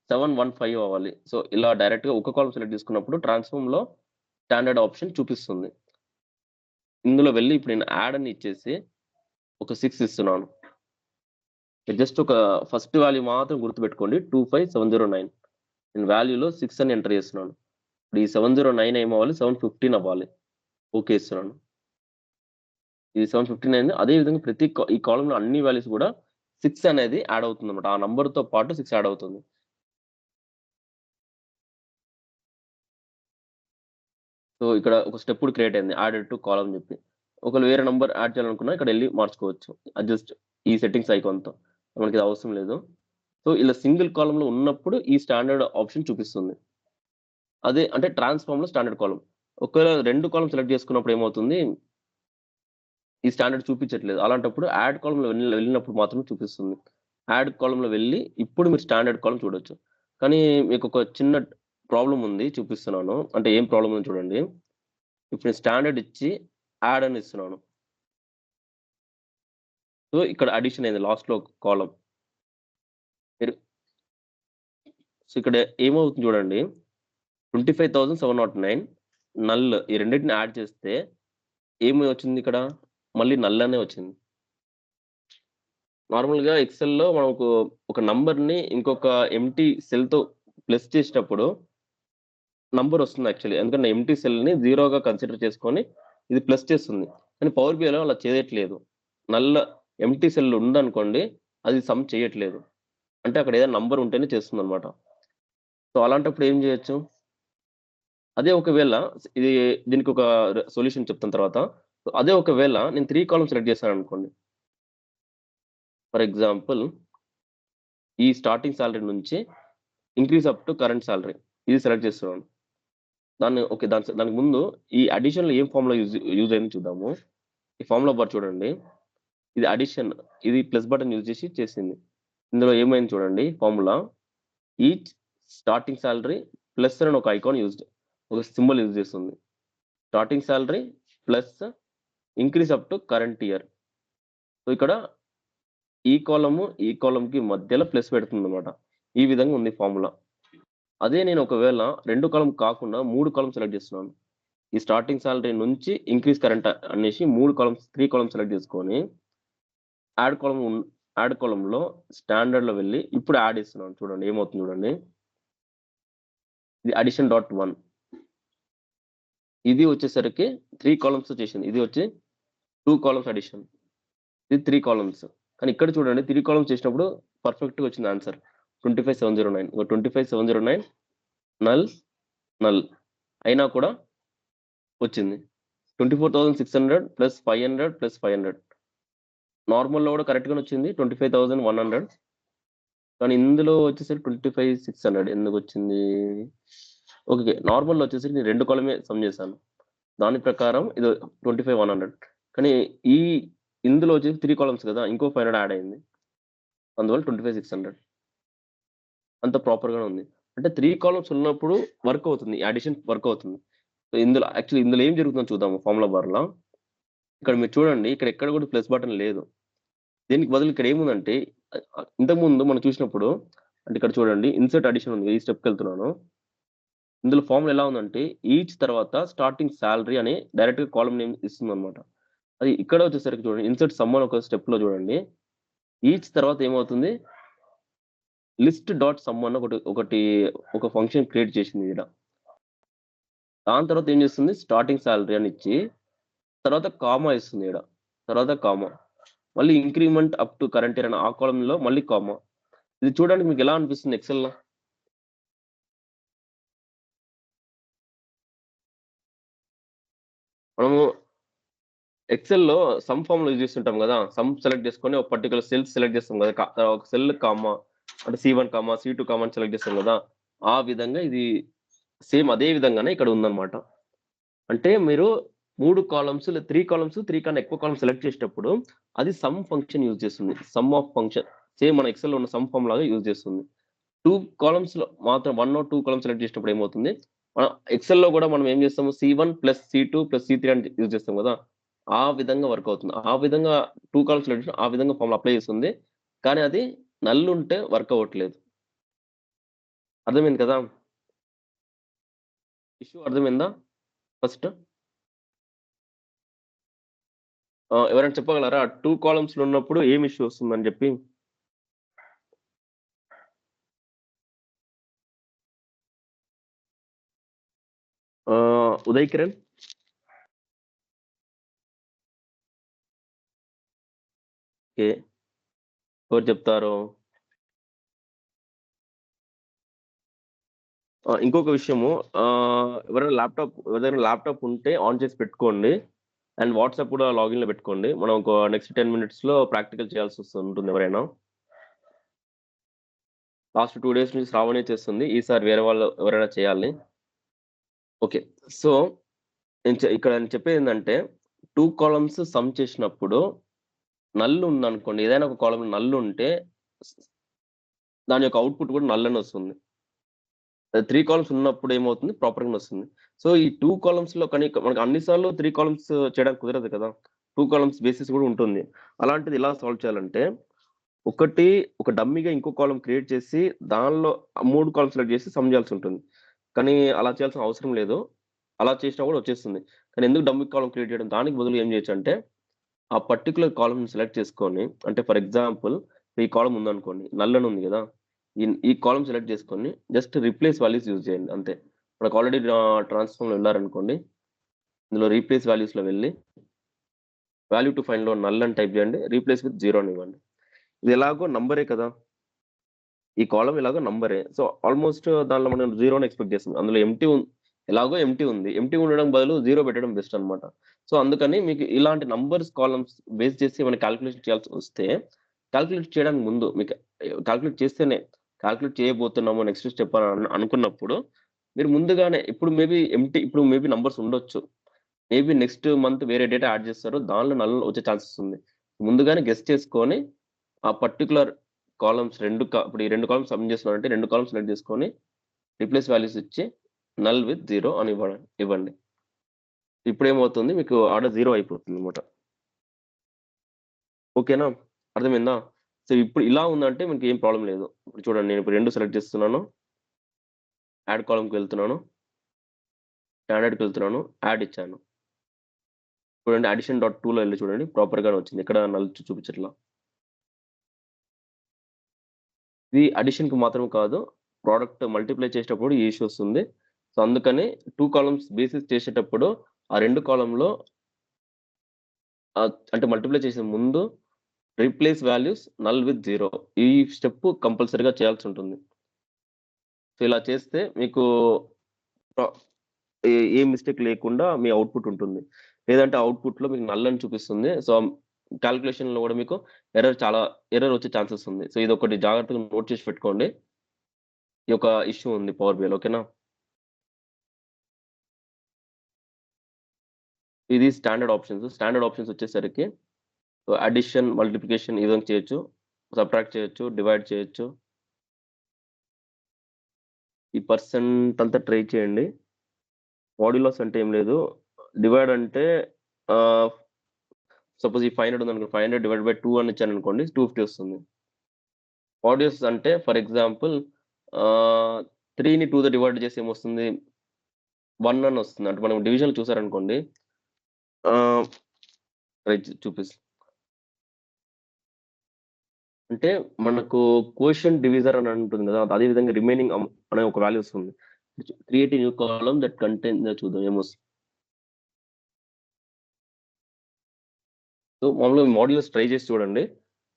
Speaker 1: 715 అవ్వాలి. సో ఇలా డైరెక్ట్‌గా ఒక కాలమ్ సెలెక్ట్ చేసుకున్నప్పుడు ట్రాన్స్‌ఫార్మ్‌లో స్టాండర్డ్ ఆప్షన్ చూపిస్తుంది. ఇందులో వెళ్లి ఇప్పుడు నేను యాడ్ అని ఇచ్చేసి ఒక 6 ఇస్తున్నాను. జస్ట్ ఫస్ట్ వాల్యూ మాత్రం గుర్తుపెట్టుకోండి 25,709. నేను వాల్యూలో 6 అని ఎంటర్ చేస్తున్నాను. ఇప్పుడు ఈ 709 ఏమవ్వాలి? 715 అవ్వాలి. ఓకే ఇస్తున్నాను. ఇది 759 అదే విధంగా ఈ కాలమ్‌లో అన్ని వాల్యూస్ కూడా 6 అనేది యాడ్ అవుతుందన్నమాట. ఆ నంబర్‌తో పాటు 6 యాడ్ అవుతుంది. సో ఇక్కడ ఒక స్టెప్ కూడా క్రియేట్ అయింది. యాడెడ్ టు కాలమ్ అని చెప్పి. ఒకవేళ వేరే నంబర్ యాడ్ చేయాలనుకున్నా ఇక్కడెళ్లి మార్చుకోవచ్చు. అడ్జస్ట్ ఈ సెట్టింగ్స్ ఐకాన్‌తో. మనకిది అవసరం లేదు. సో ఇలా సింగిల్ కాలమ్‌లో ఉన్నప్పుడు ఈ స్టాండర్డ్ ఆప్షన్ చూపిస్తుంది. అదే అంటే ట్రాన్స్‌ఫార్మ్‌లో స్టాండర్డ్ కాలమ్. ఒకవేళ 2 కాలమ్ సెలెక్ట్ చేసుకున్నప్పుడు ఏమవుతుంది? ఈ స్టాండర్డ్ చూపించట్లేదు. అలాంటప్పుడు యాడ్ కాలమ్‌లో వెళ్ళినప్పుడు మాత్రమే చూపిస్తుంది. యాడ్ కాలమ్‌లో వెళ్లి ఇప్పుడు మీరు స్టాండర్డ్ కాలమ్ చూడొచ్చు. కానీ మీకొక చిన్న ప్రాబ్లమ్ ఉంది చూపిస్తున్నాను. అంటే ఏం ప్రాబ్లమ్ ఉందో చూడండి. ఇప్పుడు నేను స్టాండర్డ్ ఇచ్చి యాడ్ అని ఇస్తున్నాను. సో ఇక్కడ అడిషన్ అయింది లాస్ట్‌లో ఒక కాలమ్. మీరు సో ఇక్కడ ఏమవుతుంది చూడండి. 25,709 నల్ ఈ రెండిటిని యాడ్ చేస్తే ఏమి వచ్చిందిక్కడ? మళ్ళీ నల్ అనే వచ్చింది. నార్మల్‌గా ఎక్సెల్‌లో మనకు ఒక నంబర్‌ని ఇంకొక ఎంప్టీ సెల్‌తో ప్లస్ చేసేటప్పుడు నంబర్ వస్తుంది యాక్చువల్లీ. ఎందుకంటే ఎంప్టీ సెల్‌ని జీరోగా కన్సిడర్ చేసుకొని ఇది ప్లస్ చేస్తుంది. కానీ పవర్ బిఐలో అలా చేయట్లేదు. నల్ ఎంప్టీ సెల్ ఉందనుకోండి అది సమ్ చేయట్లేదు. అంటే అక్కడ ఏదైనా నంబర్ ఉంటేనే చేస్తుందన్నమాట. సో అలాంటప్పుడు ఏం చేయొచ్చు? అదే ఒకవేళ ఇది దీనికొక సొల్యూషన్ చెప్తాను తర్వాత. అదే ఒకవేళ నేను 3 కాలమ్స్ సెలెక్ట్ చేశాననుకోండి. ఫర్ ఎగ్జాంపుల్ ఈ స్టార్టింగ్ సాలరీ నుంచి increase up to current salary ఇది సెలెక్ట్ చేస్తున్నాను. దానికి ముందు ఈ అడిషన్‌లో ఏం ఫార్ములా యూజ్ అయిందో చూద్దాము. ఈ ఫార్ములా బార్ చూడండి. ఇది అడిషన్. ఇది ప్లస్ బటన్ యూజ్ చేసి చేసింది. ఇందులో ఏమైంది చూడండి formula. Each starting salary plus అని ఒక ఐకాన్ ఒక సింబల్ యూజ్ చేస్తుంది. Starting salary plus increase up to current year. So ఇక్కడ ఈ కాలమ్‌కి మధ్యలో ప్లస్ పెడుతుందన్నమాట. ఈ విధంగా ఉంది ఫార్ములా. అదే నేను ఒకవేళ 2 కాలమ్ కాకుండా 3 కాలమ్ సెలెక్ట్ చేస్తున్నాను. ఈ స్టార్టింగ్ సాలరీ నుంచి ఇంక్రీజ్ కరెంట్ అనేసి 3 కాలమ్స్ 3 కాలమ్స్ సెలెక్ట్ చేసుకొని యాడ్ కాలమ్‌లో స్టాండర్డ్‌లో వెళ్ళి ఇప్పుడు యాడ్ ఇస్తున్నాను చూడండి. ఏమవుతుంది చూడండి. ఇది అడిషన్ డాట్ 1 ఇది వచ్చేసరికి 3 కాలమ్స్ చేసింది. ఇది వచ్చి 2 కాలమ్స్ అడిషన్. ఇది 3 కాలమ్స్. కానీ ఇక్కడ చూడండి 3 కాలమ్స్ చేసినప్పుడు పర్ఫెక్ట్‌గా వచ్చింది ఆన్సర్. 25,709 ఇగో 25,709 నల్, నల్ అయినా కూడా వచ్చింది. 24,600 ప్లస్ 500 ప్లస్ 500 నార్మల్‌లో కూడా కరెక్ట్‌గానే వచ్చింది. 25,100 కానీ ఇందులో వచ్చేసరికి 25,600 ఎందుకొచ్చింది? ఓకే. నార్మల్‌లో వచ్చేసరికి నేను 2 కాలమే సమ్ చేశాను. దాని ప్రకారం ఇది 25,100 కానీ ఇందులో వచ్చేసి 3 కాలమ్స్ కదా! ఇంకో 500 యాడ్ అయింది. అందువల్ల 25,600 అంత ప్రాపర్‌గానే ఉంది. అంటే 3 కాలమ్స్ ఉన్నప్పుడు వర్క్ అవుతుంది. అడిషన్ వర్క్ అవుతుంది. సో, ఇందులో ఏం జరుగుతుందో చూద్దాము ఫార్ములా బార్‌లో. ఇక్కడ మీరు చూడండి ఇక్కడ ఎక్కడ కూడా ప్లస్ బటన్ లేదు. దీనికి బదులు ఇక్కడ ఏముందంటే ఇంతకుముందు మనం చూసినప్పుడు అంటే ఇక్కడ చూడండి ఇన్సర్ట్ అడిషన్ ఉంది. ఈ స్టెప్‌కెళ్తున్నాను. ఇందులో ఫార్ములా ఎలా ఉందంటే ఈచ్ తర్వాత స్టార్టింగ్ సాలరీ అని డైరెక్ట్‌గా కాలమ్ నేమ్ ఇస్తుందన్నమాట. అది ఇక్కడ వచ్చేసరికి చూడండి ఇన్సర్ట్ సమ్ అని ఒక స్టెప్‌లో చూడండి. ఈచ్ తర్వాత ఏమవుతుంది? లిస్ట్ డాట్ సమ్ అని ఒక ఫంక్షన్ క్రియేట్ చేసింది ఈడ. దాని తర్వాత ఏం చేస్తుంది? స్టార్టింగ్ సాలరీ అని ఇచ్చి తర్వాత కామా ఇస్తుంది ఈడ. తర్వాత కామా. మళ్ళీ increment up to current year అని ఆ కాలమ్‌లో మళ్ళీ కామా. ఇది చూడడానికి మీకు ఎలా అనిపిస్తుంది ఎక్సెల్‌లో? మనము ఎక్సెల్‌లో సమ్ ఫార్ములా యూజ్ చేస్తుంటాం గదా! సమ్ సెలెక్ట్ చేసుకొని ఒక పర్టిక్యులర్ సెల్స్ సెలెక్ట్ చేస్తాం గదా! ఒక సెల్ కామా అంటే సి1 కామా, సి2 కామా అని సెలెక్ట్ చేస్తాం గదా! ఆ విధంగా ఇది సేమ్ అదే విధంగానే ఇక్కడ ఉందన్నమాట. అంటే మీరు 3 కాలమ్స్ 3 కాలమ్స్ 3 కన్నా ఎక్కువ కాలమ్స్ సెలెక్ట్ చేసేటప్పుడు అది సమ్ ఫంక్షన్ యూజ్ చేస్తుంది. సమ్ ఆఫ్ ఫంక్షన్ సేమ్ మన ఎక్సెల్‌లో ఉన్న సమ్ ఫార్మ్ లాగా యూజ్ చేస్తుంది. 2 కాలమ్స్‌లో మాత్రం 1 ఆర్ 2 కాలమ్స్ సెలెక్ట్ చేసినప్పుడు ఏమవుతుంది? ఎక్సెల్‌లో గూడా మనం ఏం చేస్తాము సి1 ప్లస్ సి2 ప్లస్ సి3 అని యూజ్ చేస్తాం గదా! ఆ విధంగా వర్క్ అవుతుంది. ఆ విధంగా 2 కాలమ్స్ సెలెక్ట్ చేసి ఆ విధంగా ఫార్ములా అప్లై చేస్తుంది. కానీ అది నల్ ఉంటే వర్క్ అవ్వట్లేదు. అర్థమైంది కదా! ఇష్యూ అర్థమైందా ఫస్ట్? ఎవరైనా చెప్పగలరా? 2 కాలమ్స్‌లో ఉన్నప్పుడు ఏం ఇష్యూ వస్తుందని జెప్పి? ఉదయ్ కిరణ్? ఓకే. ఎవరు చెప్తారు? ఇంకొక విషయము ఎవరైనా ల్యాప్‌టాప్ ఉంటే ఆన్ చేసి పెట్టుకోండి. అండ్ వాట్సాప్ కూడా లాగిన్‌లో పెట్టుకోండి. మనం ఒక నెక్స్ట్ 10 మినిట్స్‌లో ప్రాక్టికల్ చేయాల్సొస్తుంటుంది ఎవరైనా. లాస్ట్ 2 డేస్ నుంచి శ్రావణి చేస్తుంది. ఈసారి వేరే వాళ్ళు ఎవరైనా చేయాలి. ఓకే. సో, ఇక్కడ నేను చెప్పేదేందంటే 2 కాలమ్స్ సమ్ చేసినప్పుడు నల్ ఉందనుకోండి. ఏదైనా ఒక కాలమ్‌లో నల్ ఉంటే దాని యొక్క ఔట్‌పుట్ కూడా నల్ అని వస్తుంది. 3 కాలమ్స్ ఉన్నప్పుడు ఏమవుతుంది ప్రాపర్‌గానే వస్తుంది. సో, ఈ 2 కాలమ్స్‌లో కానీ మనకు అన్ని సార్లు 3 కాలమ్స్ చేయడానికి కుదరదు కదా! 2 కాలమ్స్ బేసిస్ కూడా ఉంటుంది. అలాంటిది ఎలా సాల్వ్ చేయాలంటే ఒకటి ఒక డమ్మీగా ఇంకో కాలమ్ క్రియేట్ చేసి దానిలో 3 కాలమ్స్ సెలెక్ట్ చేసి సమ్ చేయాల్సుంటుంది. కానీ అలా చేయాల్సిన అవసరం లేదు. అలా చేసినా కూడా వచ్చేస్తుంది. కానీ ఎందుకు డమ్మీ కాలమ్ క్రియేట్ చేయడం? దానికి బదులు ఏం చేయొచ్చంటే ఆ పర్టిక్యులర్ కాలమ్‌ని సెలెక్ట్ చేసుకొని అంటే ఫర్ ఎగ్జాంపుల్ ఈ కాలమ్ ఉందనుకోండి. నల్ అని ఉంది గదా! ఈ కాలమ్ సెలెక్ట్ చేసుకొని జస్ట్ రిప్లేస్ వాల్యూస్ యూజ్ చేయండి అంతే. మనకు ఆల్రెడీ ట్రాన్స్‌ఫార్మ్‌లో వెళ్లారనుకోండి. ఇందులో రీప్లేస్ వాల్యూస్‌లో వెళ్లి వాల్యూ టు ఫైండ్‌లో నల్ అని టైప్ చేయండి. రీప్లేస్ విత్ 0 అని ఇవ్వండి. ఇది ఎలాగో నంబరే కదా! ఈ కాలమ్ ఎలాగో నంబరే. సో, ఆల్‌మోస్ట్ దానిలో మనం 0ని ఎక్స్‌పెక్ట్ చేస్తాం. అందులో ఎలాగో ఎంప్టీ ఉంది. ఎంప్టీ ఉండడం బదులు 0 పెట్టడం బెస్ట్ అన్నమాట. సో, అందుకని మీకు ఇలాంటి నంబర్స్ కాలమ్స్ బేస్ చేసి ఏమైనా కాలిక్యులేషన్ చేయాల్సొస్తే, కాలిక్యులేట్ చేయడానికి ముందు మీకు కాలిక్యులేట్ చేస్తేనే కాలిక్యులేట్ చేయబోతున్నాము నెక్స్ట్ స్టెప్ అని అనుకున్నప్పుడు, మీరు ముందుగానే ఇప్పుడు మేబీ నంబర్స్ ఉండొచ్చు. మేబీ నెక్స్ట్ మంత్ వేరే డేటా యాడ్ చేస్తారు. దానిలో నల్ వచ్చే ఛాన్సెస్ ఉంది. ముందుగానే గెస్ చేసుకొని, ఆ పర్టిక్యులర్ కాలమ్స్ ఇప్పుడు ఈ 2 కాలమ్స్ సమ్ చేస్తున్నానంటే 2 కాలమ్స్ సెలెక్ట్ చేసుకొని, రిప్లేస్ వాల్యూస్ ఇచ్చి నల్ విత్ 0 అని ఇవ్వండి. ఇప్పుడేమవుతుంది మీకు ఆర్డర్ 0 అయిపోతుందన్నమాట. ఓకేనా? అర్థమైందా? సో, ఇప్పుడు ఇలా ఉందంటే మీకేం ప్రాబ్లమ్ లేదు. ఇప్పుడు చూడండి నేను ఇప్పుడు 2 సెలెక్ట్ చేస్తున్నాను. యాడ్ కాలమ్‌కి వెళ్తున్నాను. స్టాండర్డ్‌కి వెళ్తున్నాను. యాడ్ ఇచ్చాను. చూడండి అడిషన్ డాట్ 2లో ఎళ్లి చూడండి ప్రాపర్‌గానే వచ్చింది. ఎక్కడ నల్ చూపించట్లా. ఇది అడిషన్‌కి మాత్రమే కాదు. ప్రొడక్ట్ మల్టిప్లై చేసేటప్పుడు ఈ ఇష్యూ వస్తుంది. సో, అందుకని 2 కాలమ్స్ బేసిస్ చేసేటప్పుడు ఆ 2 కాలమ్‌లో అంటే మల్టిప్లై చేసే ముందు రీప్లేస్ వాల్యూస్ నల్ విత్ 0 ఈ స్టెప్ కంపల్సరీగా చేయాల్సుంటుంది. సో, ఇలా చేస్తే మీకు ప్ర ఏ మిస్టేక్ లేకుండా మీ అవుట్‌పుట్ ఉంటుంది. లేదంటే అవుట్‌పుట్‌లో మీకు నల్ అని చూపిస్తుంది. సో, కాలిక్యులేషన్‌లో గూడా మీకు ఎర్రర్ వచ్చే ఛాన్సెస్ ఉంది. సో, ఇదొకటి జాగ్రత్తగా నోట్ చేసి పెట్టుకోండి. ఈ యొక్క ఇష్యూ ఉంది పవర్ బిఐలో. ఓకేనా? ఇది స్టాండర్డ్ ఆప్షన్స్. స్టాండర్డ్ ఆప్షన్స్ వచ్చేసరికి అడిషన్, మల్టిప్లికేషన్ ఈ విధంగా చేయొచ్చు. సబ్ట్రాక్ట్ చేయొచ్చు, డివైడ్ చేయొచ్చు. ఈ పర్సెంట్ అంతా ట్రై చేయండి. మాడ్యులస్ అంటే ఏం లేదు. డివైడ్ అంటే ఆహ్, సపోజ్ ఈ 500 ఉందనుకోండి. 500 డివైడెడ్ బై 2 అని ఇచ్చాననుకోండి 250 వస్తుంది. మాడ్యులస్ అంటే ఫర్ ఎగ్జాంపుల్ 3ని 2తో డివైడ్ చేసి ఏమొస్తుంది? 1 అని వస్తుంది. అంటే మనం డివిజన్‌లో చూసారనుకోండి. ఆహ్, చూపిస్తా. అంటే మనకు కోషియంట్ డివిజర్ అని ఉంటుంది కదా! అదే విధంగా రిమైనింగ్ అనే ఒక వాల్యూ వస్తుంది. Create a new column that contain చూద్దాం ఏమొస్తుంది. సో, మామూలుగా మాడ్యులస్ ట్రై చేసి చూడండి.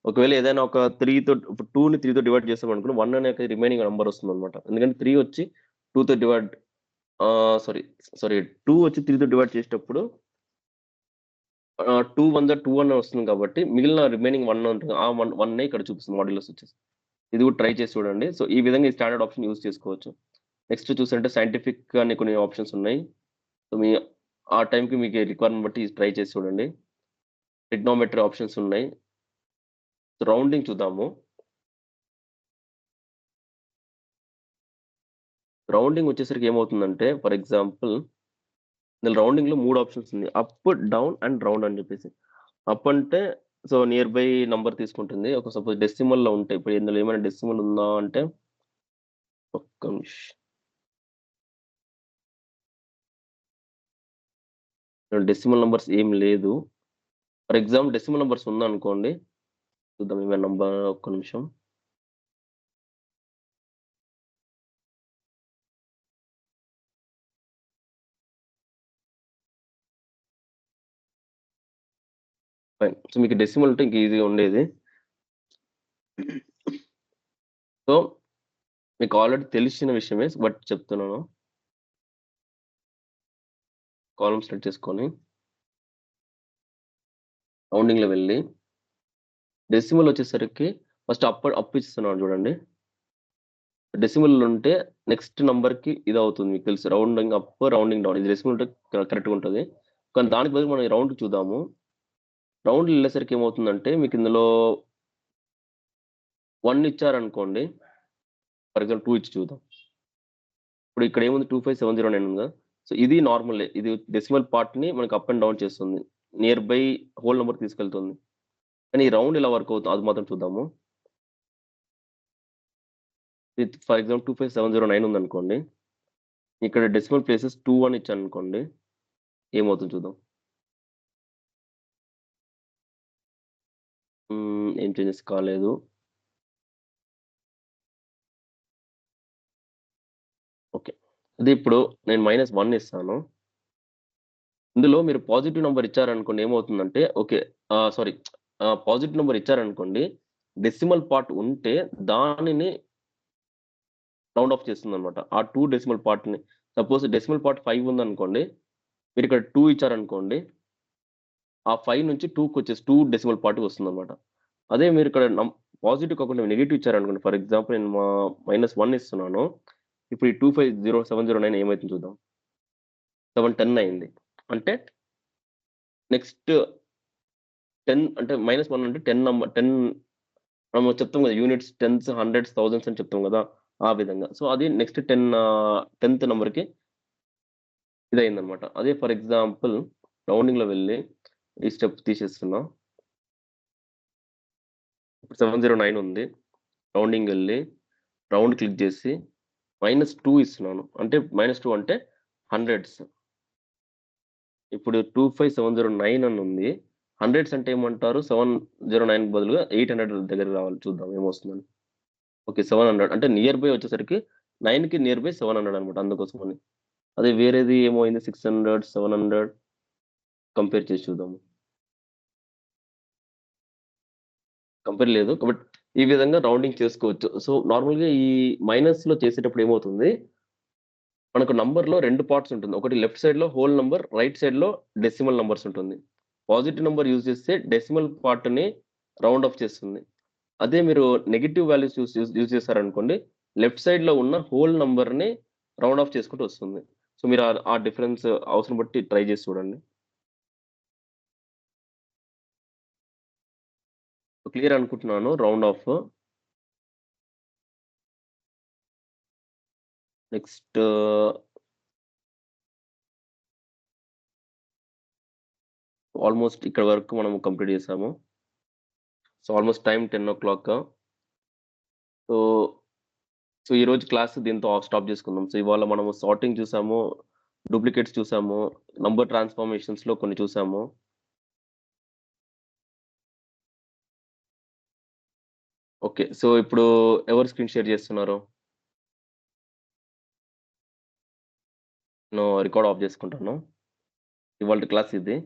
Speaker 1: ఒకవేళ ఏదైనా ఒక 3తో ఇప్పుడు 2ని 3తో డివైడ్ చేసామనుకోండి 1 అనే రిమైనింగ్ నంబర్ వస్తుందన్నమాట. ఎందుకంటే 3 వచ్చి 2తో డివైడ్ సారీ, సారీ 2 వచ్చి 3తో డివైడ్ చేసేటప్పుడు 2 వన్ జా 2 అని వస్తుంది కాబట్టి మిగిలిన రిమైనింగ్ 1 ఉంటుంది. ఆ 1 ఇక్కడ చూపిస్తుంది మాడ్యులస్ వచ్చేసి. ఇది కూడా ట్రై చేసి చూడండి. సో, ఈ విధంగా ఈ స్టాండర్డ్ ఆప్షన్ యూజ్ చేసుకోవచ్చు. నెక్స్ట్ చూసారంటే సైంటిఫిక్ అని కొన్ని ఆప్షన్స్ ఉన్నాయి. సో, ఆ టైంకి మీకు రిక్వైర్మెంట్ బట్టి ట్రై చేసి చూడండి. ట్రిగ్నోమెట్రీ ఆప్షన్స్ ఉన్నాయి. రౌండింగ్ చూద్దాము. రౌండింగ్ వచ్చేసరికి ఏమవుతుందంటే ఫర్ ఎగ్జాంపుల్ ఇందులో రౌండింగ్‌లో 3 ఆప్షన్స్ ఉంది. అప్, డౌన్ అండ్ రౌండ్ అని చెప్పేసి. అప్ అంటే సో, నియర్ బై నంబర్ తీసుకుంటుంది. ఒక సపోజ్ డెసిమల్‌లో ఉంటే ఇప్పుడు ఇందులో ఏమైనా డెసిమల్ ఉందా అంటే ఒక్క నిమిషం. డెసిమల్ నంబర్స్ ఏం లేదు. ఫర్ ఎగ్జాంపుల్ డెసిమల్ నంబర్స్ ఉందనుకోండి. చూద్దాం ఏమైనా నంబర్ ఒక్క నిమిషం. ఫైన్. సో, మీకు డెసిమల్ ఉంటే ఇంక ఈజీగా ఉండేది. సో, మీకు ఆల్రెడీ తెలిసిన విషయమే బట్ చెప్తున్నాను. కాలమ్ సెలెక్ట్ చేసుకొని రౌండింగ్‌లో వెళ్లి డెసిమల్ వచ్చేసరికి ఫస్ట్ అప్ ఇస్తున్నాడు చూడండి. డెసిమల్ ఉంటే నెక్స్ట్ నంబర్‌కి ఇదవుతుంది. మీకు తెలుసు రౌండింగ్ అప్, రౌండింగ్ డౌన్. ఇది డెసిమల్ ఉంటే కరెక్ట్‌గా ఉంటది. కానీ దానికి బదులు మనం రౌండ్ చూద్దాము. రౌండ్ ఎళ్ళేసరికి ఏమవుతుందంటే మీకు ఇందులో 1 ఇచ్చారనుకోండి. ఫర్ ఎగ్జాంపుల్ 2 ఇచ్చి చూద్దాం. ఇప్పుడు ఇక్కడ ఏముంది 25709 ఉందా? సో, ఇది నార్మలే. ఇది డెసిమల్ పార్ట్‌ని మనకు అప్ అండ్ డౌన్ చేస్తుంది. నియర్ బై హోల్ నంబర్‌కి తీసుకెళ్తుంది. కానీ ఈ రౌండ్ ఎలా వర్క్ అవుతుంది అది మాత్రం చూద్దాము. విత్ ఫర్ ఎగ్జాంపుల్ 25709 ఉందనుకోండి. ఇక్కడ డెసిమల్ ప్లేసెస్ 2 అని ఇచ్చాననుకోండి. ఏమవుతుందో చూద్దాం. ఏం చేంజెస్ కాలేదు. ఓకే. అదే ఇప్పుడు నేను -1 ఇస్తాను. ఇందులో మీరు పాజిటివ్ నంబర్ ఇచ్చారనుకోండి ఏమవుతుందంటే ఓకే. సారీ పాజిటివ్ నంబర్ ఇచ్చారనుకోండి. డెసిమల్ పార్ట్ ఉంటే దానిని రౌండ్ ఆఫ్ చేస్తుందన్నమాట. ఆ 2 డెసిమల్ పార్ట్‌ని సపోజ్ డెసిమల్ పార్ట్ 5 ఉందనుకోండి. మీరిక్కడ 2 ఇచ్చారనుకోండి. ఆ 5 నుంచి 2కొచ్చేసి 2 డెసిమల్ పార్ట్‌కి వస్తుందన్నమాట. అదే మీరిక్కడ పాజిటివ్ కాకుండా నెగెటివ్ ఇచ్చారనుకోండి. ఫర్ ఎగ్జాంపుల్ నేను -1 ఇస్తున్నాను. ఇప్పుడు ఈ 250709 ఏమైతుందో చూద్దాం. 710 అయింది. అంటే నెక్స్ట్ 10 అంటే -1 అంటే 10 మనం చెప్తాం కదా! యూనిట్స్, టెన్స్, హండ్రెడ్స్, థౌసండ్స్ అని చెప్తాం గదా! ఆ విధంగా. సో, అది నెక్స్ట్ 10థ్ నంబర్‌కి ఇదయిందన్నమాట. అదే ఫర్ ఎగ్జాంపుల్ రౌండింగ్‌లో వెళ్లి ఈ స్టెప్ తీసేస్తున్నా. ఇప్పుడు 709 ఉంది. రౌండింగెళ్ళి రౌండ్ క్లిక్ జేసి -2 ఇస్తున్నాను. అంటే -2 అంటే హండ్రెడ్స్. ఇప్పుడు 25709 అని ఉంది. హండ్రెడ్స్ అంటే ఏమంటారు? 709 బదులుగా 800 దగ్గరికి రావాలి చూద్దాం ఏమొస్తుందని. ఓకే. 700 అంటే నియర్ బై వచ్చేసరికి 9కి నియర్ బై 700 అనమాట అందుకోసమని. అదే వేరేది ఏమో అయింది 600, 700 కంపేర్ చేసి చూద్దాము. కంపేర్ లేదు. బట్ ఈ విధంగా రౌండింగ్ చేసుకోవచ్చు. సో, నార్మల్‌గా ఈ మైనస్‌లో చేసేటప్పుడు ఏమవుతుంది, మనకు నంబర్‌లో 2 పార్ట్స్ ఉంటుంది. ఒకటి లెఫ్ట్ సైడ్‌లో హోల్ నంబర్, రైట్ సైడ్‌లో డెసిమల్ నంబర్స్ ఉంటుంది. పాజిటివ్ నంబర్ యూజ్ చేస్తే డెసిమల్ పార్ట్‌ని రౌండ్ ఆఫ్ చేస్తుంది. అదే మీరు negative values use use use చేశారనుకోండి, లెఫ్ట్ సైడ్‌లో ఉన్న హోల్ నంబర్‌ని రౌండ్ ఆఫ్ చేసుకుంటూ వస్తుంది. సో, మీరు ఆ డిఫరెన్స్ అవసరం బట్టి ట్రై చేసి చూడండి. క్లియర్ అనుకుంటున్నాను రౌండ్ ఆఫ్. నెక్స్ట్ ఆల్‌మోస్ట్ ఇక్కడ వరకు మనం కంప్లీట్ చేసాము. So, almost time 10:00. సో, ఈరోజు క్లాస్ దీంతో స్టాప్ చేసుకుందాం. సో, ఇవాళ మనము సార్టింగ్ చూసాము, డూప్లికేట్స్ చూసాము, నంబర్ ట్రాన్స్‌ఫర్మేషన్స్‌లో కొన్ని చూసాము. ఓకే. సో, ఇప్పుడు ఎవరు స్క్రీన్ షేర్ చేస్తున్నారు? నేను రికార్డ్ ఆఫ్ చేసుకుంటాను. ఇవాల్టి క్లాస్ ఇది.